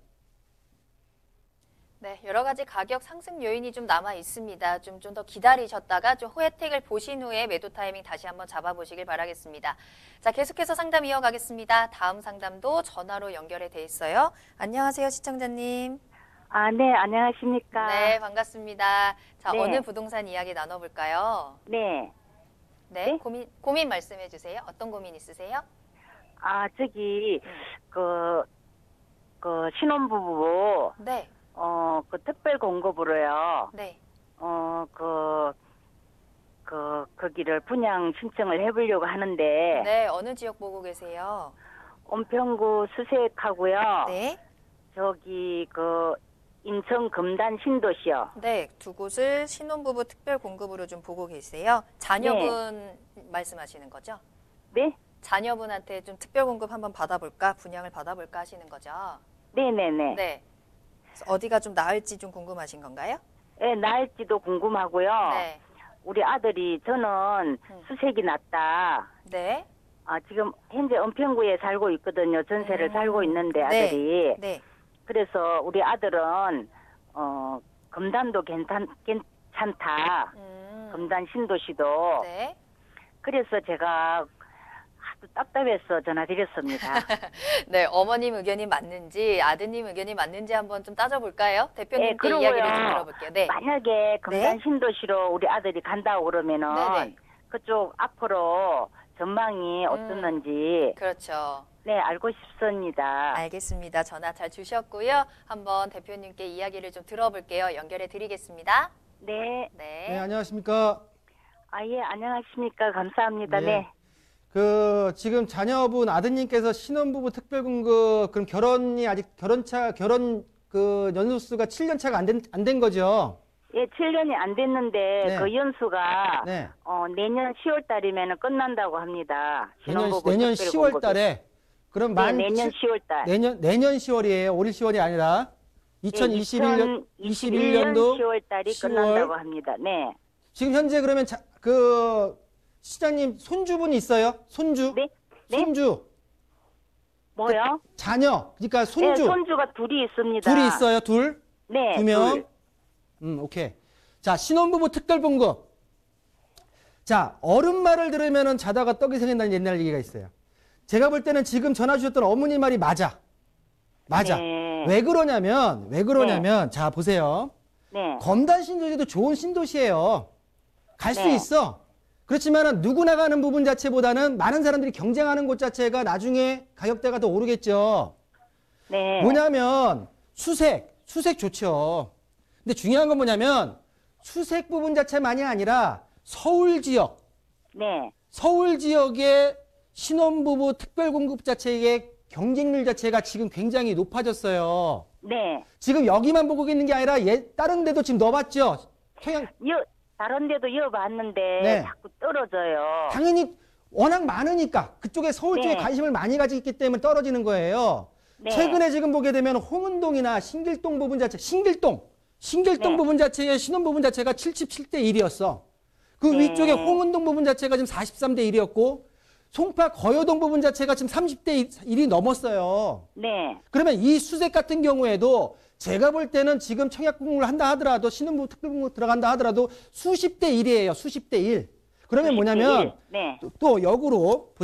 네, 여러 가지 가격 상승 요인이 좀 남아 있습니다. 좀 더 기다리셨다가 좀 혜택을 보신 후에 매도 타이밍 다시 한번 잡아보시길 바라겠습니다. 자, 계속해서 상담 이어가겠습니다. 다음 상담도 전화로 연결이 돼 있어요. 안녕하세요, 시청자님. 아, 네, 안녕하십니까. 네, 반갑습니다. 자, 네. 어느 부동산 이야기 나눠볼까요? 네. 네, 고민 말씀해 주세요. 어떤 고민 있으세요? 아, 저기, 신혼부부, 네, 그 특별 공급으로요, 네. 거기를 분양 신청을 해보려고 하는데, 네, 어느 지역 보고 계세요? 온평구 수색하고요, 네, 저기, 인천 금단 신도시요. 네, 두 곳을 신혼부부 특별 공급으로 좀 보고 계세요. 자녀분 말씀하시는 거죠? 네? 자녀분한테 좀 특별 공급 한번 받아볼까, 분양을 받아볼까 하시는 거죠? 네네네. 네. 그래서 어디가 좀 나을지 좀 궁금하신 건가요? 네, 나을지도 궁금하고요. 네. 우리 아들이 저는 수색이 났다. 네. 지금 현재 은평구에 살고 있거든요. 전세를 살고 있는데 아들이. 네. 그래서 우리 아들은 금단도 괜찮다. 금단 신도시도. 네. 그래서 제가 하도 답답해서 전화드렸습니다. 네, 어머님 의견이 맞는지 아드님 의견이 맞는지 한번 좀 따져볼까요? 대표님께 그러고요. 이야기를 좀 들어볼게요. 네. 만약에 금단 신도시로 우리 아들이 간다고 그러면은 네네. 그쪽 앞으로 전망이 어떻는지 그렇죠. 네 알고 싶습니다. 알겠습니다. 전화 잘 주셨고요. 한번 대표님께 이야기를 좀 들어볼게요. 연결해 드리겠습니다. 네. 네, 안녕하십니까? 예, 안녕하십니까. 감사합니다. 예. 네. 그 지금 자녀분 아드님께서 신혼부부 특별공급 그럼 결혼이 아직 결혼 그 연수가 7년 차가 안 된 거죠? 예, 7년이 안 됐는데 네. 그 연수가 네. 내년 10월 달이면 끝난다고 합니다. 신혼부부 내년 특별공급이. 10월 달에 그럼 네, 내년 10월 달. 내년 10월이에요. 올해 10월이 아니라 2021년 2021년도 10월 달이 10월. 끝난다고 합니다. 네. 지금 현재 그러면 그 시장님 손주분이 있어요? 손주? 네? 네? 손주. 뭐요? 자녀. 그러니까 네, 손주. 손주가 둘이 있습니다. 둘이 있어요. 둘? 네. 두 명? 둘. 오케이. 자, 신혼부부 특별봉급. 자, 어른 말을 들으면은 자다가 떡이 생긴다는 옛날 얘기가 있어요. 제가 볼 때는 지금 전화 주셨던 어머니 말이 맞아. 맞아. 네. 왜 그러냐면, 자, 보세요. 네. 검단 신도시도 좋은 신도시예요. 갈 수 네. 있어. 그렇지만은 누구나 가는 부분 자체보다는 많은 사람들이 경쟁하는 곳 자체가 나중에 가격대가 더 오르겠죠. 네. 뭐냐면 수색 좋죠. 근데 중요한 건 뭐냐면 수색 부분 자체만이 아니라 서울 지역, 네. 서울 지역의 신혼부부 특별공급 자체의 경쟁률 자체가 지금 굉장히 높아졌어요. 네. 지금 여기만 보고 있는 게 아니라 다른 데도 지금 넣어봤죠. 평양 다른 데도 이어봤는데 네. 자꾸 떨어져요. 당연히 워낙 많으니까 그쪽에 서울 쪽에 네. 관심을 많이 가지고 있기 때문에 떨어지는 거예요. 네. 최근에 지금 보게 되면 홍은동이나 신길동 부분 자체, 신길동 네. 부분 자체의 신혼 부분 자체가 77대 1이었어. 그 네. 위쪽에 홍은동 부분 자체가 지금 43대 1이었고 송파 거여동 부분 자체가 지금 30대 1이 넘었어요. 네. 그러면 이 수색 같은 경우에도 제가 볼 때는 지금 청약공급을 한다 하더라도 신혼부부 특별공급 들어간다 하더라도 수십 대 1이에요. 수십 대 1. 그러면 뭐냐면 네. 또 역으로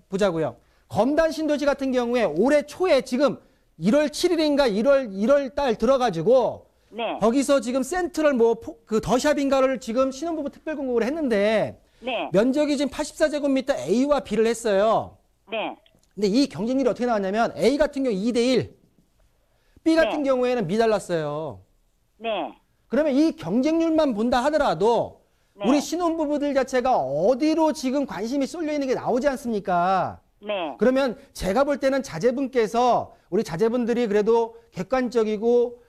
보자고요. 검단 신도시 같은 경우에 올해 초에 지금 1월 7일인가 1월 달 들어가지고 네. 거기서 지금 센트럴 그 더샵인가를 지금 신혼부부 특별공급을 했는데 네. 면적이 지금 84제곱미터 A와 B를 했어요. 네. 근데 이 경쟁률이 어떻게 나왔냐면 A 같은 경우 2대 1, B 같은 네. 경우에는 미달랐어요. 네. 그러면 이 경쟁률만 본다 하더라도 네. 우리 신혼부부들 자체가 어디로 지금 관심이 쏠려 있는 게 나오지 않습니까? 네. 그러면 제가 볼 때는 자제분께서 우리 자제분들이 그래도 객관적이고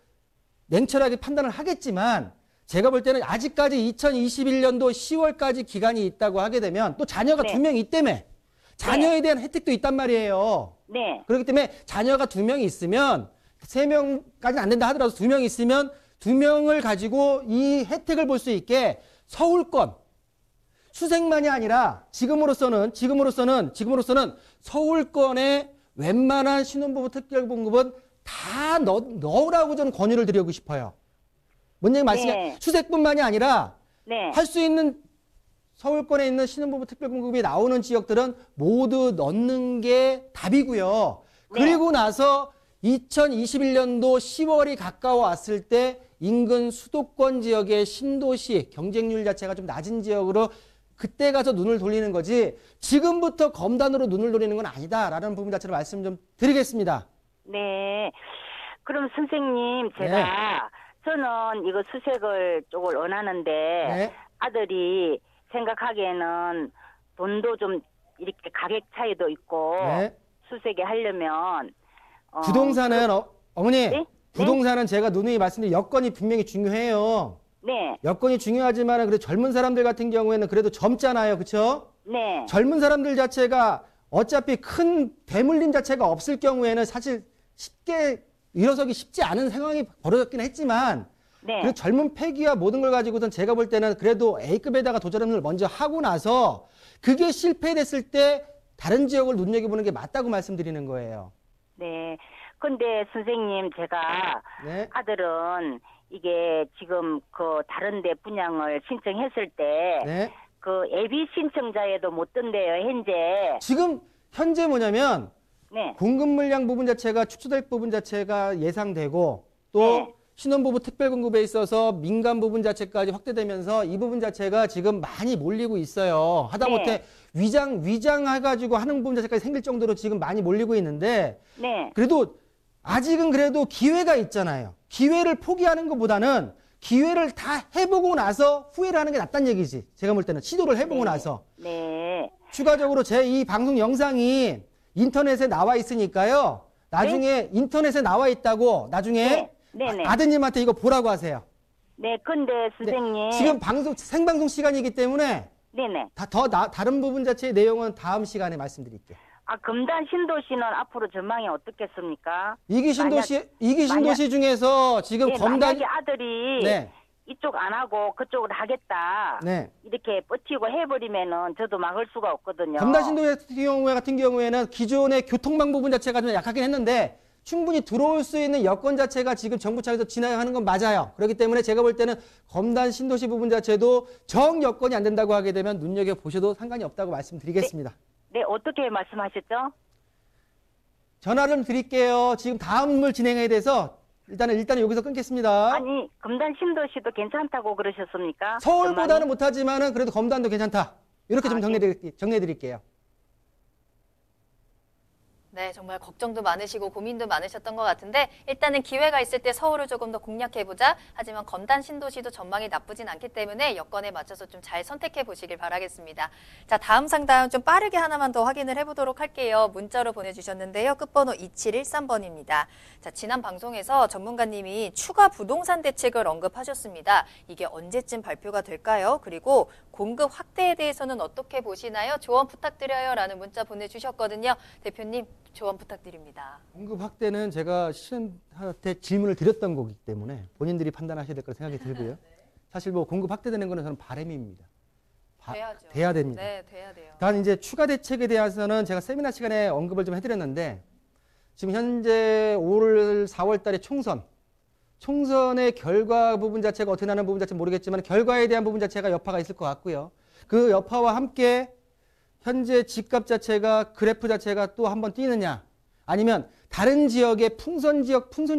냉철하게 판단을 하겠지만 제가 볼 때는 아직까지 2021년도 10월까지 기간이 있다고 하게 되면 또 자녀가 네. 2명 있다며 자녀에 대한 혜택도 있단 말이에요. 네. 그렇기 때문에 자녀가 2명이 있으면 3명까지는 안 된다 하더라도 2명 있으면 2명을 가지고 이 혜택을 볼 수 있게 서울권 수색만이 아니라 지금으로서는 서울권의 웬만한 신혼부부 특별공급은 다 넣으라고 저는 권유를 드리고 싶어요. 뭔 얘기 말씀이냐? 네. 수색뿐만이 아니라 네. 할 수 있는 서울권에 있는 신혼부부 특별공급이 나오는 지역들은 모두 넣는 게 답이고요. 네. 그리고 나서 2021년도 10월이 가까워 왔을 때 인근 수도권 지역의 신도시 경쟁률 자체가 좀 낮은 지역으로 그때 가서 눈을 돌리는 거지 지금부터 검단으로 눈을 돌리는 건 아니다라는 부분 자체를 말씀 좀 드리겠습니다. 네. 그럼 선생님 제가 저는 이거 수색을 쪽을 원하는데 네. 아들이 생각하기에는 돈도 좀 이렇게 가격 차이도 있고 네. 수색에 하려면 부동산은 어머니 네? 부동산은 제가 누누이 말씀드린 여건이 분명히 중요해요. 네. 여건이 중요하지만 그래도 젊은 사람들 같은 경우에는 그래도 젊잖아요. 그렇죠? 네. 젊은 사람들 자체가 어차피 큰 대물림 자체가 없을 경우에는 사실 쉽게 일어서기 쉽지 않은 상황이 벌어졌긴 했지만 네. 그래도 젊은 패기와 모든 걸 가지고선 제가 볼 때는 그래도 A급에다가 도전을 먼저 하고 나서 그게 실패됐을 때 다른 지역을 눈여겨보는 게 맞다고 말씀드리는 거예요. 네. 근데 선생님 제가 네. 아들은 이게 지금 그 다른 데 분양을 신청했을 때 네. 그 예비 신청자에도 못 든대요, 현재. 지금 현재 뭐냐면 네. 공급 물량 부분 자체가 축소될 부분 자체가 예상되고 또 네. 신혼부부 특별 공급에 있어서 민간 부분 자체까지 확대되면서 이 부분 자체가 지금 많이 몰리고 있어요. 하다못해 위장해가지고 하는 부분 자체까지 생길 정도로 지금 많이 몰리고 있는데 네. 그래도 아직은 그래도 기회가 있잖아요. 기회를 포기하는 것보다는 기회를 다 해보고 나서 후회를 하는 게 낫다는 얘기지. 제가 볼 때는 시도를 해보고 나서. 네. 추가적으로 제 이 방송 영상이 인터넷에 나와 있으니까요. 나중에 인터넷에 나와 있다고 나중에 네. 아드님한테 이거 보라고 하세요. 네. 근데 선생님. 지금 생방송 시간이기 때문에 네네. 다른 부분 자체의 내용은 다음 시간에 말씀드릴게요. 아, 금단 신도시는 앞으로 전망이 어떻겠습니까? 이기 신도시 중에서 지금 네, 검단 만약에 아들이 네. 이쪽 안 하고 그쪽으로 하겠다. 네. 이렇게 버티고 해버리면은 저도 막을 수가 없거든요. 검단 신도시 같은 경우에는 기존의 교통망 부분 자체가 좀 약하긴 했는데 충분히 들어올 수 있는 여건 자체가 지금 정부 차에서 진행하는 건 맞아요. 그렇기 때문에 제가 볼 때는 검단 신도시 부분 자체도 정 여건이 안 된다고 하게 되면 눈여겨보셔도 상관이 없다고 말씀드리겠습니다. 네, 어떻게 말씀하셨죠? 전화 좀 드릴게요. 지금 다음을 진행해야 돼서 일단은 여기서 끊겠습니다. 아니, 금단 신도시도 괜찮다고 그러셨습니까? 서울보다는 전망이? 못하지만은 그래도 검단도 괜찮다. 이렇게 좀 정리해드릴게요. 네, 정말 걱정도 많으시고 고민도 많으셨던 것 같은데 일단은 기회가 있을 때 서울을 조금 더 공략해보자. 하지만 검단 신도시도 전망이 나쁘진 않기 때문에 여건에 맞춰서 좀 잘 선택해 보시길 바라겠습니다. 자, 다음 상담 좀 빠르게 하나만 더 확인을 해보도록 할게요. 문자로 보내주셨는데요. 끝번호 2713번입니다. 자, 지난 방송에서 전문가님이 추가 부동산 대책을 언급하셨습니다. 이게 언제쯤 발표가 될까요? 그리고 공급 확대에 대해서는 어떻게 보시나요? 조언 부탁드려요. 라는 문자 보내주셨거든요. 대표님, 조언 부탁드립니다. 공급 확대는 제가 시즌한테 질문을 드렸던 거기 때문에 본인들이 판단하셔야 될 거라 생각이 들고요. 사실 뭐 공급 확대되는 거는 저는 바람입니다. 돼야죠. 돼야 됩니다. 네, 돼야 돼요. 단 이제 추가 대책에 대해서는 제가 세미나 시간에 언급을 좀 해드렸는데 지금 현재 올 4월 달에 총선의 결과 부분 자체가 어떻게 나는 부분 자체는 모르겠지만 결과에 대한 부분 자체가 여파가 있을 것 같고요. 그 여파와 함께 현재 집값 자체가 그래프 자체가 또 한번 뛰느냐 아니면 다른 지역의 풍선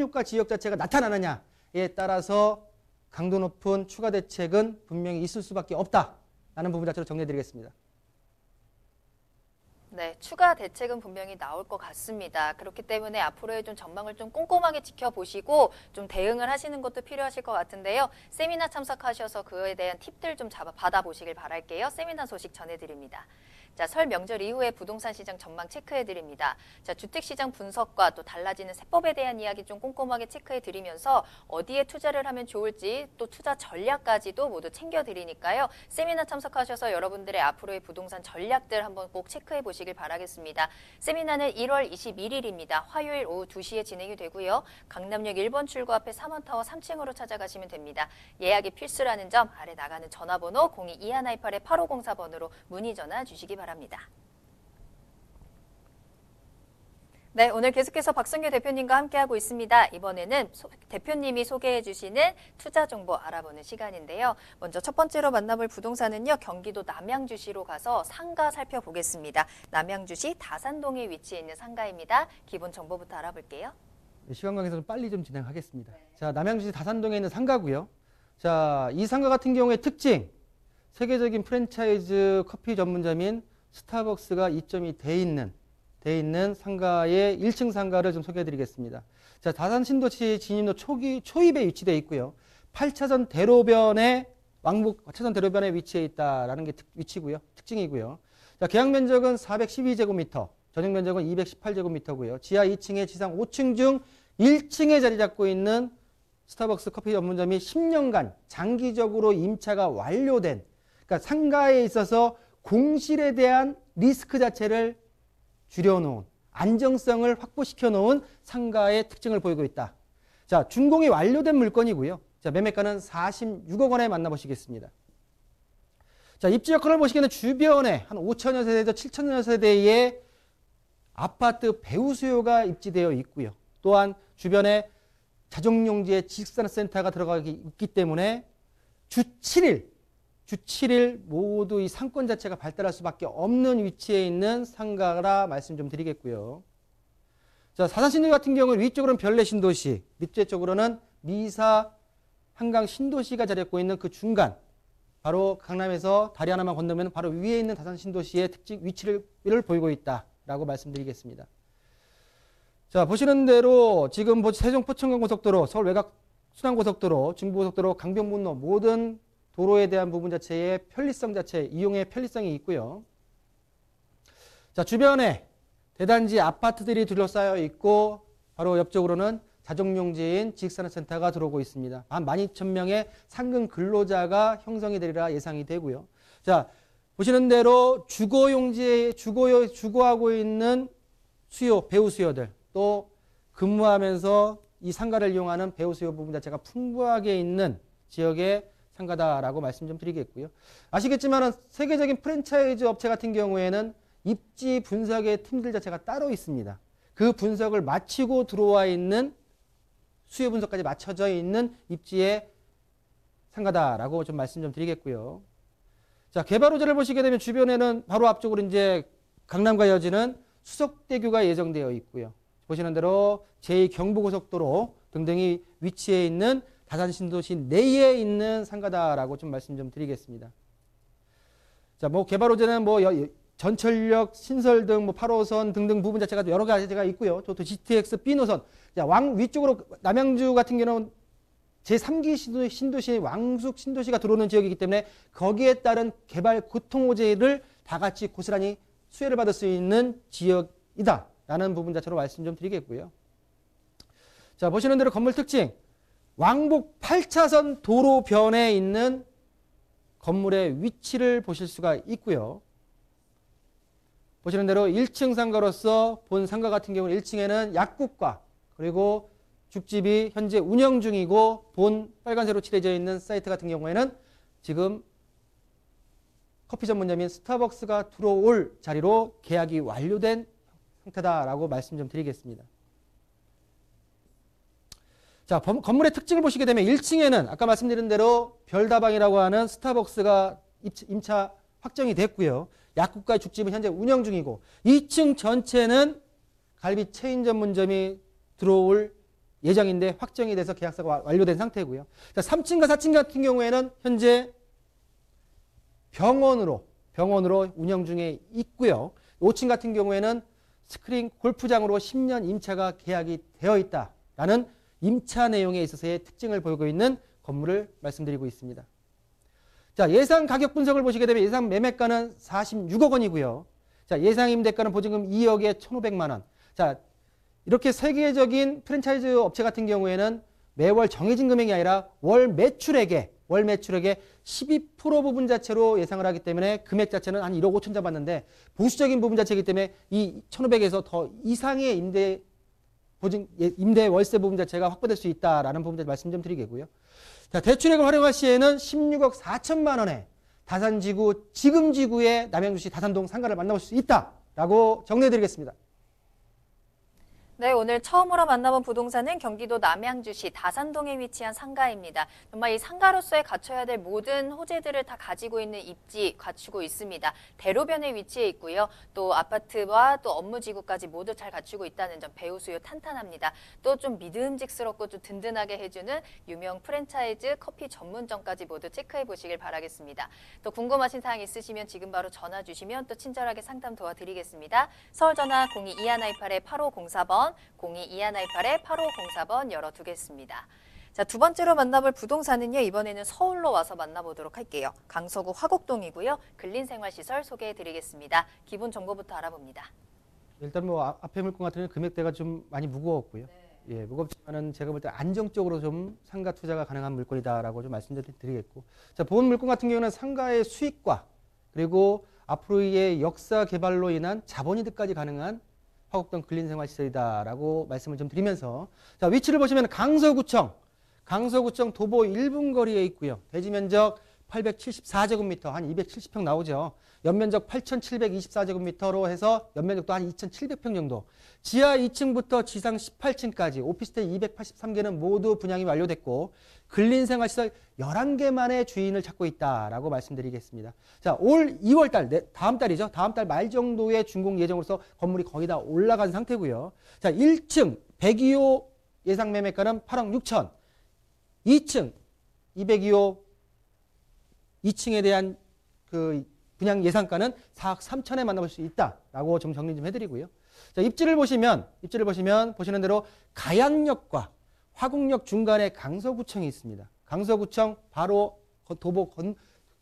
효과 지역 자체가 나타나느냐에 따라서 강도 높은 추가 대책은 분명히 있을 수밖에 없다라는 부분 자체로 정리해드리겠습니다. 네, 추가 대책은 분명히 나올 것 같습니다. 그렇기 때문에 앞으로의 좀 전망을 좀 꼼꼼하게 지켜보시고 좀 대응을 하시는 것도 필요하실 것 같은데요. 세미나 참석하셔서 그에 대한 팁들 좀 받아보시길 바랄게요. 세미나 소식 전해드립니다. 자, 설 명절 이후에 부동산 시장 전망 체크해드립니다. 자, 주택시장 분석과 또 달라지는 세법에 대한 이야기 좀 꼼꼼하게 체크해드리면서 어디에 투자를 하면 좋을지 또 투자 전략까지도 모두 챙겨드리니까요. 세미나 참석하셔서 여러분들의 앞으로의 부동산 전략들 한번 꼭 체크해보시길 바라겠습니다. 세미나는 1월 21일입니다. 화요일 오후 2시에 진행이 되고요. 강남역 1번 출구 앞에 3원타워 3층으로 찾아가시면 됩니다. 예약이 필수라는 점 아래 나가는 전화번호 02-2128-8504번으로 문의 전화 주시기 바랍니다. 네, 오늘 계속해서 박성규 대표님과 함께하고 있습니다. 이번에는 대표님이 소개해 주시는 투자 정보 알아보는 시간인데요. 먼저 첫 번째로 만나볼 부동산은요. 경기도 남양주시로 가서 상가 살펴보겠습니다. 남양주시 다산동에 위치해 있는 상가입니다. 기본 정보부터 알아볼게요. 시간 관계에서 빨리 좀 진행하겠습니다. 자, 남양주시 다산동에 있는 상가고요. 자, 이 상가 같은 경우에 특징, 세계적인 프랜차이즈 커피 전문점인 스타벅스가 이점이 돼 있는 상가의 1층 상가를 좀 소개해드리겠습니다. 자, 다산 신도시 진입로 초입에 위치되어 있고요. 8차선 대로변에 왕복 4차선 대로변에 위치해 있다라는 게 특징이고요. 자, 계약 면적은 412제곱미터, 전용 면적은 218제곱미터고요. 지하 2층에 지상 5층 중 1층에 자리 잡고 있는 스타벅스 커피 전문점이 10년간 장기적으로 임차가 완료된, 그러니까 상가에 있어서 공실에 대한 리스크 자체를 줄여놓은, 안정성을 확보시켜 놓은 상가의 특징을 보이고 있다. 자, 준공이 완료된 물건이고요. 자, 매매가는 46억 원에 만나보시겠습니다. 자, 입지 여건을 보시기에는 주변에 한 5천여 세대에서 7천여 세대의 아파트 배후 수요가 입지되어 있고요. 또한 주변에 자정용지의 지식산업센터가 들어가 있기 때문에 주 7일 주 7일 모두 이 상권 자체가 발달할 수밖에 없는 위치에 있는 상가라 말씀 좀 드리겠고요. 자, 사산 신도시 같은 경우는 위쪽으로는 별내 신도시, 밑에 쪽으로는 미사 한강 신도시가 자리하고 있는 그 중간, 바로 강남에서 다리 하나만 건너면 바로 위에 있는 다산 신도시의 특징 위치를 보이고 있다라고 말씀드리겠습니다. 자, 보시는 대로 지금 세종 포천간 고속도로, 서울 외곽 순환고속도로, 중부고속도로, 강변북로 모든 도로에 대한 부분 자체의 편리성 자체, 이용의 편리성이 있고요. 자, 주변에 대단지 아파트들이 둘러싸여 있고 바로 옆쪽으로는 자족용지인 지식산업센터가 들어오고 있습니다. 한 12,000명의 상근 근로자가 형성이 되리라 예상이 되고요. 자, 보시는 대로 주거용지에 주거하고 있는 수요, 배우 수요들, 또 근무하면서 이 상가를 이용하는 배우 수요 부분 자체가 풍부하게 있는 지역의 상가다라고 말씀 좀 드리겠고요. 아시겠지만 세계적인 프랜차이즈 업체 같은 경우에는 입지 분석의 팀들 자체가 따로 있습니다. 그 분석을 마치고 들어와 있는 수요 분석까지 맞춰져 있는 입지의 상가다라고 좀 말씀 좀 드리겠고요. 자, 개발 호재를 보시게 되면 주변에는 바로 앞쪽으로 이제 강남과 이어지는 수석대교가 예정되어 있고요. 보시는 대로 제2경부고속도로 등등이 위치해 있는 다산 신도시 내에 있는 상가다라고 좀 말씀 좀 드리겠습니다. 자, 뭐 개발 호재는 뭐 전철역, 신설 등 뭐 8호선 등등 부분 자체가 여러 가지가 있고요. 또 GTX B 노선. 자, 위쪽으로 남양주 같은 경우는 제3기 신도시 왕숙 신도시가 들어오는 지역이기 때문에 거기에 따른 개발 고통 호재를 다 같이 고스란히 수혜를 받을 수 있는 지역이다라는 부분 자체로 말씀 좀 드리겠고요. 자, 보시는 대로 건물 특징. 왕복 8차선 도로변에 있는 건물의 위치를 보실 수가 있고요. 보시는 대로 1층 상가로서 본 상가 같은 경우는 1층에는 약국과 그리고 죽집이 현재 운영 중이고 본 빨간색으로 칠해져 있는 사이트 같은 경우에는 지금 커피 전문점인 스타벅스가 들어올 자리로 계약이 완료된 상태다라고 말씀 좀 드리겠습니다. 자, 건물의 특징을 보시게 되면 1층에는 아까 말씀드린 대로 별다방이라고 하는 스타벅스가 임차 확정이 됐고요. 약국과 죽집은 현재 운영 중이고 2층 전체는 갈비 체인 전문점이 들어올 예정인데 확정이 돼서 계약서가 완료된 상태고요. 자, 3층과 4층 같은 경우에는 현재 병원으로 운영 중에 있고요. 5층 같은 경우에는 스크린 골프장으로 10년 임차가 계약이 되어 있다라는 임차 내용에 있어서의 특징을 보이고 있는 건물을 말씀드리고 있습니다. 자, 예상 가격 분석을 보시게 되면 예상 매매가는 46억 원이고요. 자, 예상 임대가는 보증금 2억에 1,500만 원. 자, 이렇게 세계적인 프랜차이즈 업체 같은 경우에는 매월 정해진 금액이 아니라 월 매출액의 12% 부분 자체로 예상을 하기 때문에 금액 자체는 한 1억 5천 잡았는데 보수적인 부분 자체이기 때문에 이 1,500에서 더 이상의 임대 월세 부분 자체가 확보될 수 있다라는 부분 말씀 좀 드리겠고요. 자, 대출액을 활용할 시에는 16억 4천만 원에 다산지구 지금 지구의 남양주시 다산동 상가를 만나볼 수 있다라고 정리해 드리겠습니다. 네, 오늘 처음으로 만나본 부동산은 경기도 남양주시 다산동에 위치한 상가입니다. 정말 이 상가로서의 갖춰야 될 모든 호재들을 다 가지고 있는 입지 갖추고 있습니다. 대로변에 위치해 있고요. 또 아파트와 또 업무지구까지 모두 잘 갖추고 있다는 점, 배우 수요 탄탄합니다. 또 좀 믿음직스럽고 좀 든든하게 해주는 유명 프랜차이즈 커피 전문점까지 모두 체크해 보시길 바라겠습니다. 또 궁금하신 사항 있으시면 지금 바로 전화 주시면 또 친절하게 상담 도와드리겠습니다. 서울전화 022128-8504번 022128-8504번 열어두겠습니다. 자, 두 번째로 만나볼 부동산은요. 이번에는 서울로 와서 만나보도록 할게요. 강서구 화곡동이고요. 근린생활시설 소개해드리겠습니다. 기본 정보부터 알아봅니다. 일단 뭐 앞에 물건 같은 금액대가 좀 많이 무거웠고요. 예, 무겁지만은 제가 볼 때 안정적으로 좀 상가 투자가 가능한 물건이다라고 좀 말씀드리겠고, 자, 본 물건 같은 경우는 상가의 수익과 그리고 앞으로의 역사 개발로 인한 자본이득까지 가능한 화곡동 근린생활시설이다라고 말씀을 좀 드리면서, 자, 위치를 보시면 강서구청 도보 1분 거리에 있고요. 대지 면적 874제곱미터, 한 270평 나오죠. 연면적 8,724제곱미터로 해서 연면적도 한 2,700평 정도. 지하 2층부터 지상 18층까지 오피스텔 283개는 모두 분양이 완료됐고 근린생활시설 11개만의 주인을 찾고 있다라고 말씀드리겠습니다. 자, 올 2월 달, 다음 달이죠. 다음 달 말 정도에 준공 예정으로서 건물이 거의 다 올라간 상태고요. 자, 1층 102호 예상 매매가는 8억 6천. 2층 202호 2층에 대한 그 분양 예상가는 4억 3천에 만나볼 수 있다라고 좀 정리 좀 해드리고요. 자, 입지를 보시면 보시는 대로 가양역과 화곡역 중간에 강서구청이 있습니다. 강서구청 바로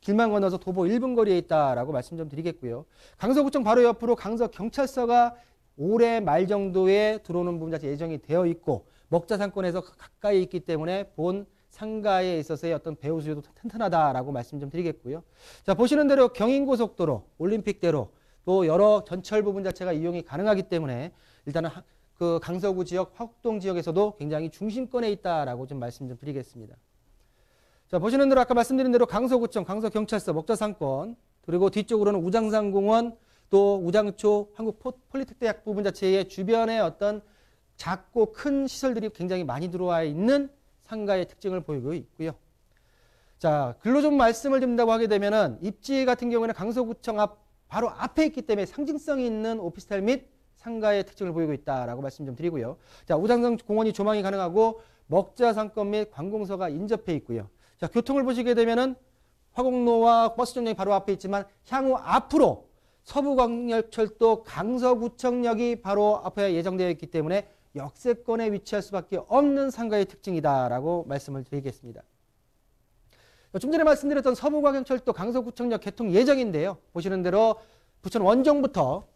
길만 건너서 도보 1분 거리에 있다라고 말씀 좀 드리겠고요. 강서구청 바로 옆으로 강서경찰서가 올해 말 정도에 들어오는 부분 자체 예정이 되어 있고 먹자상권에서 가까이 있기 때문에 본 상가에 있어서의 어떤 배후 수요도 튼튼하다라고 말씀 좀 드리겠고요. 자, 보시는 대로 경인고속도로, 올림픽대로 또 여러 전철 부분 자체가 이용이 가능하기 때문에 일단은 그 강서구 지역, 화곡동 지역에서도 굉장히 중심권에 있다라고 좀 말씀 좀 드리겠습니다. 자, 보시는 대로 아까 말씀드린 대로 강서구청, 강서경찰서, 먹자상권, 그리고 뒤쪽으로는 우장산공원, 또 우장초, 한국폴리텍대학 부분 자체의 주변에 어떤 작고 큰 시설들이 굉장히 많이 들어와 있는 상가의 특징을 보이고 있고요. 자, 글로 좀 말씀을 드린다고 하게 되면은 입지 같은 경우에는 강서구청 바로 앞에 있기 때문에 상징성이 있는 오피스텔 및 상가의 특징을 보이고 있다라고 말씀 좀 드리고요. 자, 우장산 공원이 조망이 가능하고 먹자상권 및 관공서가 인접해 있고요. 자, 교통을 보시게 되면은 화곡로와 버스 정류장이 바로 앞에 있지만 향후 앞으로 서부광역철도 강서구청역이 바로 앞에 예정되어 있기 때문에 역세권에 위치할 수밖에 없는 상가의 특징이다라고 말씀을 드리겠습니다. 좀 전에 말씀드렸던 서부광역철도 강서구청역 개통 예정인데요. 보시는 대로 부천 원정부터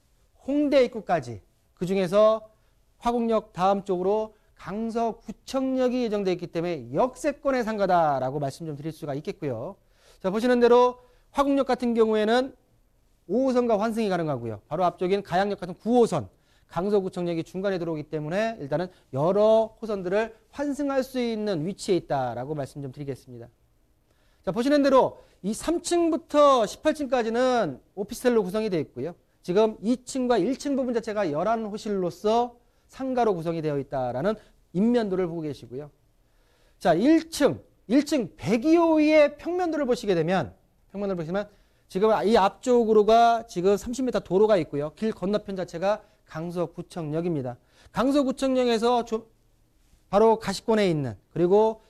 홍대 입구까지 그중에서 화곡역 다음 쪽으로 강서구청역이 예정되어 있기 때문에 역세권의 상가다라고 말씀 좀 드릴 수가 있겠고요. 자, 보시는 대로 화곡역 같은 경우에는 5호선과 환승이 가능하고요. 바로 앞쪽인 가양역 같은 9호선, 강서구청역이 중간에 들어오기 때문에 일단은 여러 호선들을 환승할 수 있는 위치에 있다라고 말씀 좀 드리겠습니다. 자, 보시는 대로 이 3층부터 18층까지는 오피스텔로 구성이 되어 있고요. 지금 2층과 1층 부분 자체가 11호실로서 상가로 구성이 되어 있다라는 인면도를 보고 계시고요. 자, 1층 102호의 평면도를 보시게 되면 지금 이 앞쪽으로가 지금 30m 도로가 있고요. 길 건너편 자체가 강서구청역입니다. 강서구청역에서 바로 가시권에 있는 그리고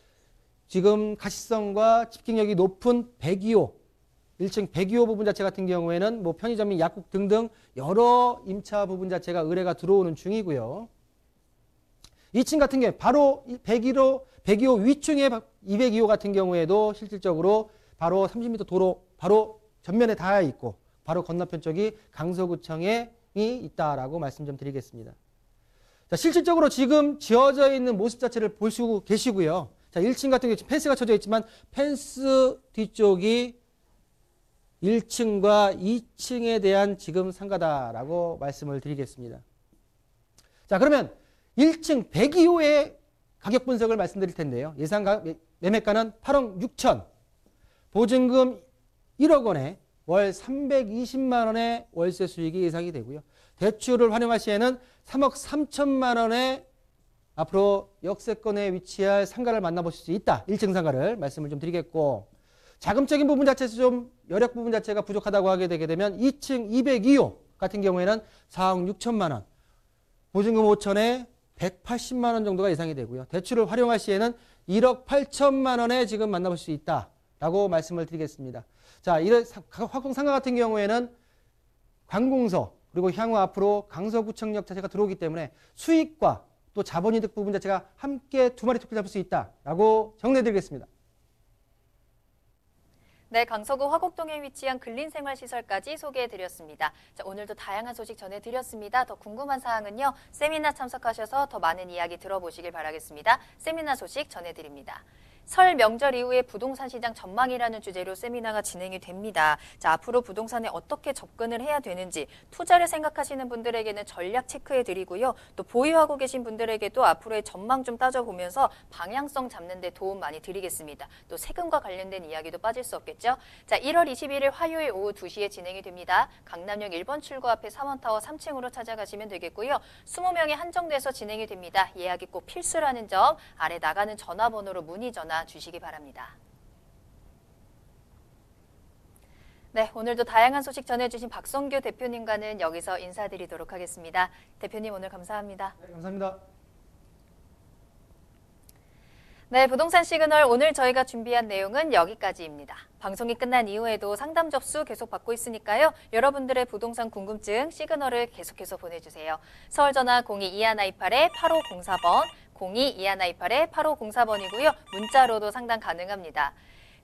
지금 가시성과 집행력이 높은 102호 1층 102호 부분 자체 같은 경우에는 뭐 편의점, 약국 등등 여러 임차 부분 자체가 의뢰가 들어오는 중이고요. 2층 같은 경우에 바로 102호 위층의 202호 같은 경우에도 실질적으로 바로 30m 도로 바로 전면에 닿아 있고 바로 건너편 쪽이 강서구청에 있다라고 말씀 좀 드리겠습니다. 자, 실질적으로 지금 지어져 있는 모습 자체를 볼 수 계시고요. 자, 1층 같은 경우에 펜스가 쳐져 있지만 펜스 뒤쪽이 1층과 2층에 대한 지금 상가다라고 말씀을 드리겠습니다. 자, 그러면 1층 102호의 가격 분석을 말씀드릴 텐데요. 예상 매매가는 8억 6천, 보증금 1억 원에 월 320만 원의 월세 수익이 예상이 되고요. 대출을 활용할 시에는 3억 3천만 원의 앞으로 역세권에 위치할 상가를 만나보실 수 있다. 1층 상가를 말씀을 좀 드리겠고, 자금적인 부분 자체에서 좀 여력 부분 자체가 부족하다고 하게 되게 되면 2층 202호 같은 경우에는 4억 6천만 원, 보증금 5천에 180만 원 정도가 예상이 되고요. 대출을 활용할 시에는 1억 8천만 원에 지금 만나볼 수 있다라고 말씀을 드리겠습니다. 자, 이런 화곡 상가 같은 경우에는 관공서 그리고 향후 앞으로 강서구청역 자체가 들어오기 때문에 수익과 또 자본이득 부분 자체가 함께 두 마리 토끼 잡을 수 있다라고 정리해드리겠습니다. 네, 강서구 화곡동에 위치한 근린생활시설까지 소개해드렸습니다. 자, 오늘도 다양한 소식 전해드렸습니다. 더 궁금한 사항은요, 세미나 참석하셔서 더 많은 이야기 들어보시길 바라겠습니다. 세미나 소식 전해드립니다. 설 명절 이후에 부동산 시장 전망이라는 주제로 세미나가 진행이 됩니다. 자, 앞으로 부동산에 어떻게 접근을 해야 되는지 투자를 생각하시는 분들에게는 전략 체크해 드리고요. 또 보유하고 계신 분들에게도 앞으로의 전망 좀 따져보면서 방향성 잡는 데 도움 많이 드리겠습니다. 또 세금과 관련된 이야기도 빠질 수 없겠죠. 자, 1월 21일 화요일 오후 2시에 진행이 됩니다. 강남역 1번 출구 앞에 사원타워 3층으로 찾아가시면 되겠고요. 20명이 한정돼서 진행이 됩니다. 예약이 꼭 필수라는 점 아래 나가는 전화번호로 문의 전화 주시기 바랍니다. 네, 오늘도 다양한 소식 전해주신 박성규 대표님과는 여기서 인사드리도록 하겠습니다. 대표님 오늘 감사합니다. 네, 감사합니다. 네, 부동산 시그널 오늘 저희가 준비한 내용은 여기까지입니다. 방송이 끝난 이후에도 상담 접수 계속 받고 있으니까요. 여러분들의 부동산 궁금증 시그널을 계속해서 보내주세요. 서울전화 022128-8504번, 022128-8504번이고요. 문자로도 상담 가능합니다.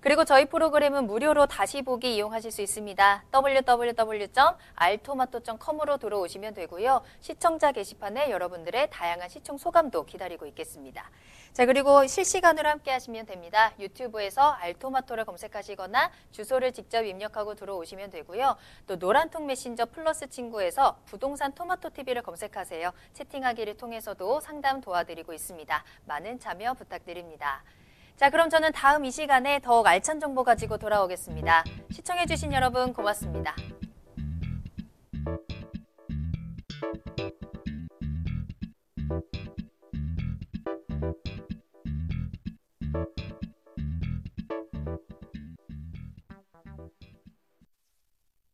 그리고 저희 프로그램은 무료로 다시 보기 이용하실 수 있습니다. www.altomato.com으로 들어오시면 되고요. 시청자 게시판에 여러분들의 다양한 시청 소감도 기다리고 있겠습니다. 자, 그리고 실시간으로 함께 하시면 됩니다. 유튜브에서 알토마토를 검색하시거나 주소를 직접 입력하고 들어오시면 되고요. 또 노란통 메신저 플러스 친구에서 부동산 토마토TV를 검색하세요. 채팅하기를 통해서도 상담 도와드리고 있습니다. 많은 참여 부탁드립니다. 자, 그럼 저는 다음 이 시간에 더욱 알찬 정보 가지고 돌아오겠습니다. 시청해주신 여러분 고맙습니다.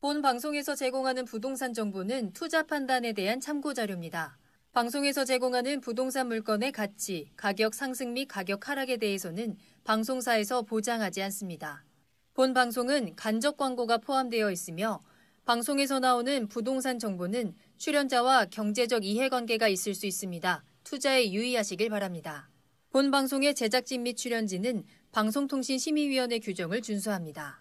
본 방송에서 제공하는 부동산 정보는 투자 판단에 대한 참고 자료입니다. 방송에서 제공하는 부동산 물건의 가치, 가격 상승 및 가격 하락에 대해서는 방송사에서 보장하지 않습니다. 본 방송은 간접 광고가 포함되어 있으며 방송에서 나오는 부동산 정보는 출연자와 경제적 이해관계가 있을 수 있습니다. 투자에 유의하시길 바랍니다. 본 방송의 제작진 및 출연진은 방송통신심의위원회 규정을 준수합니다.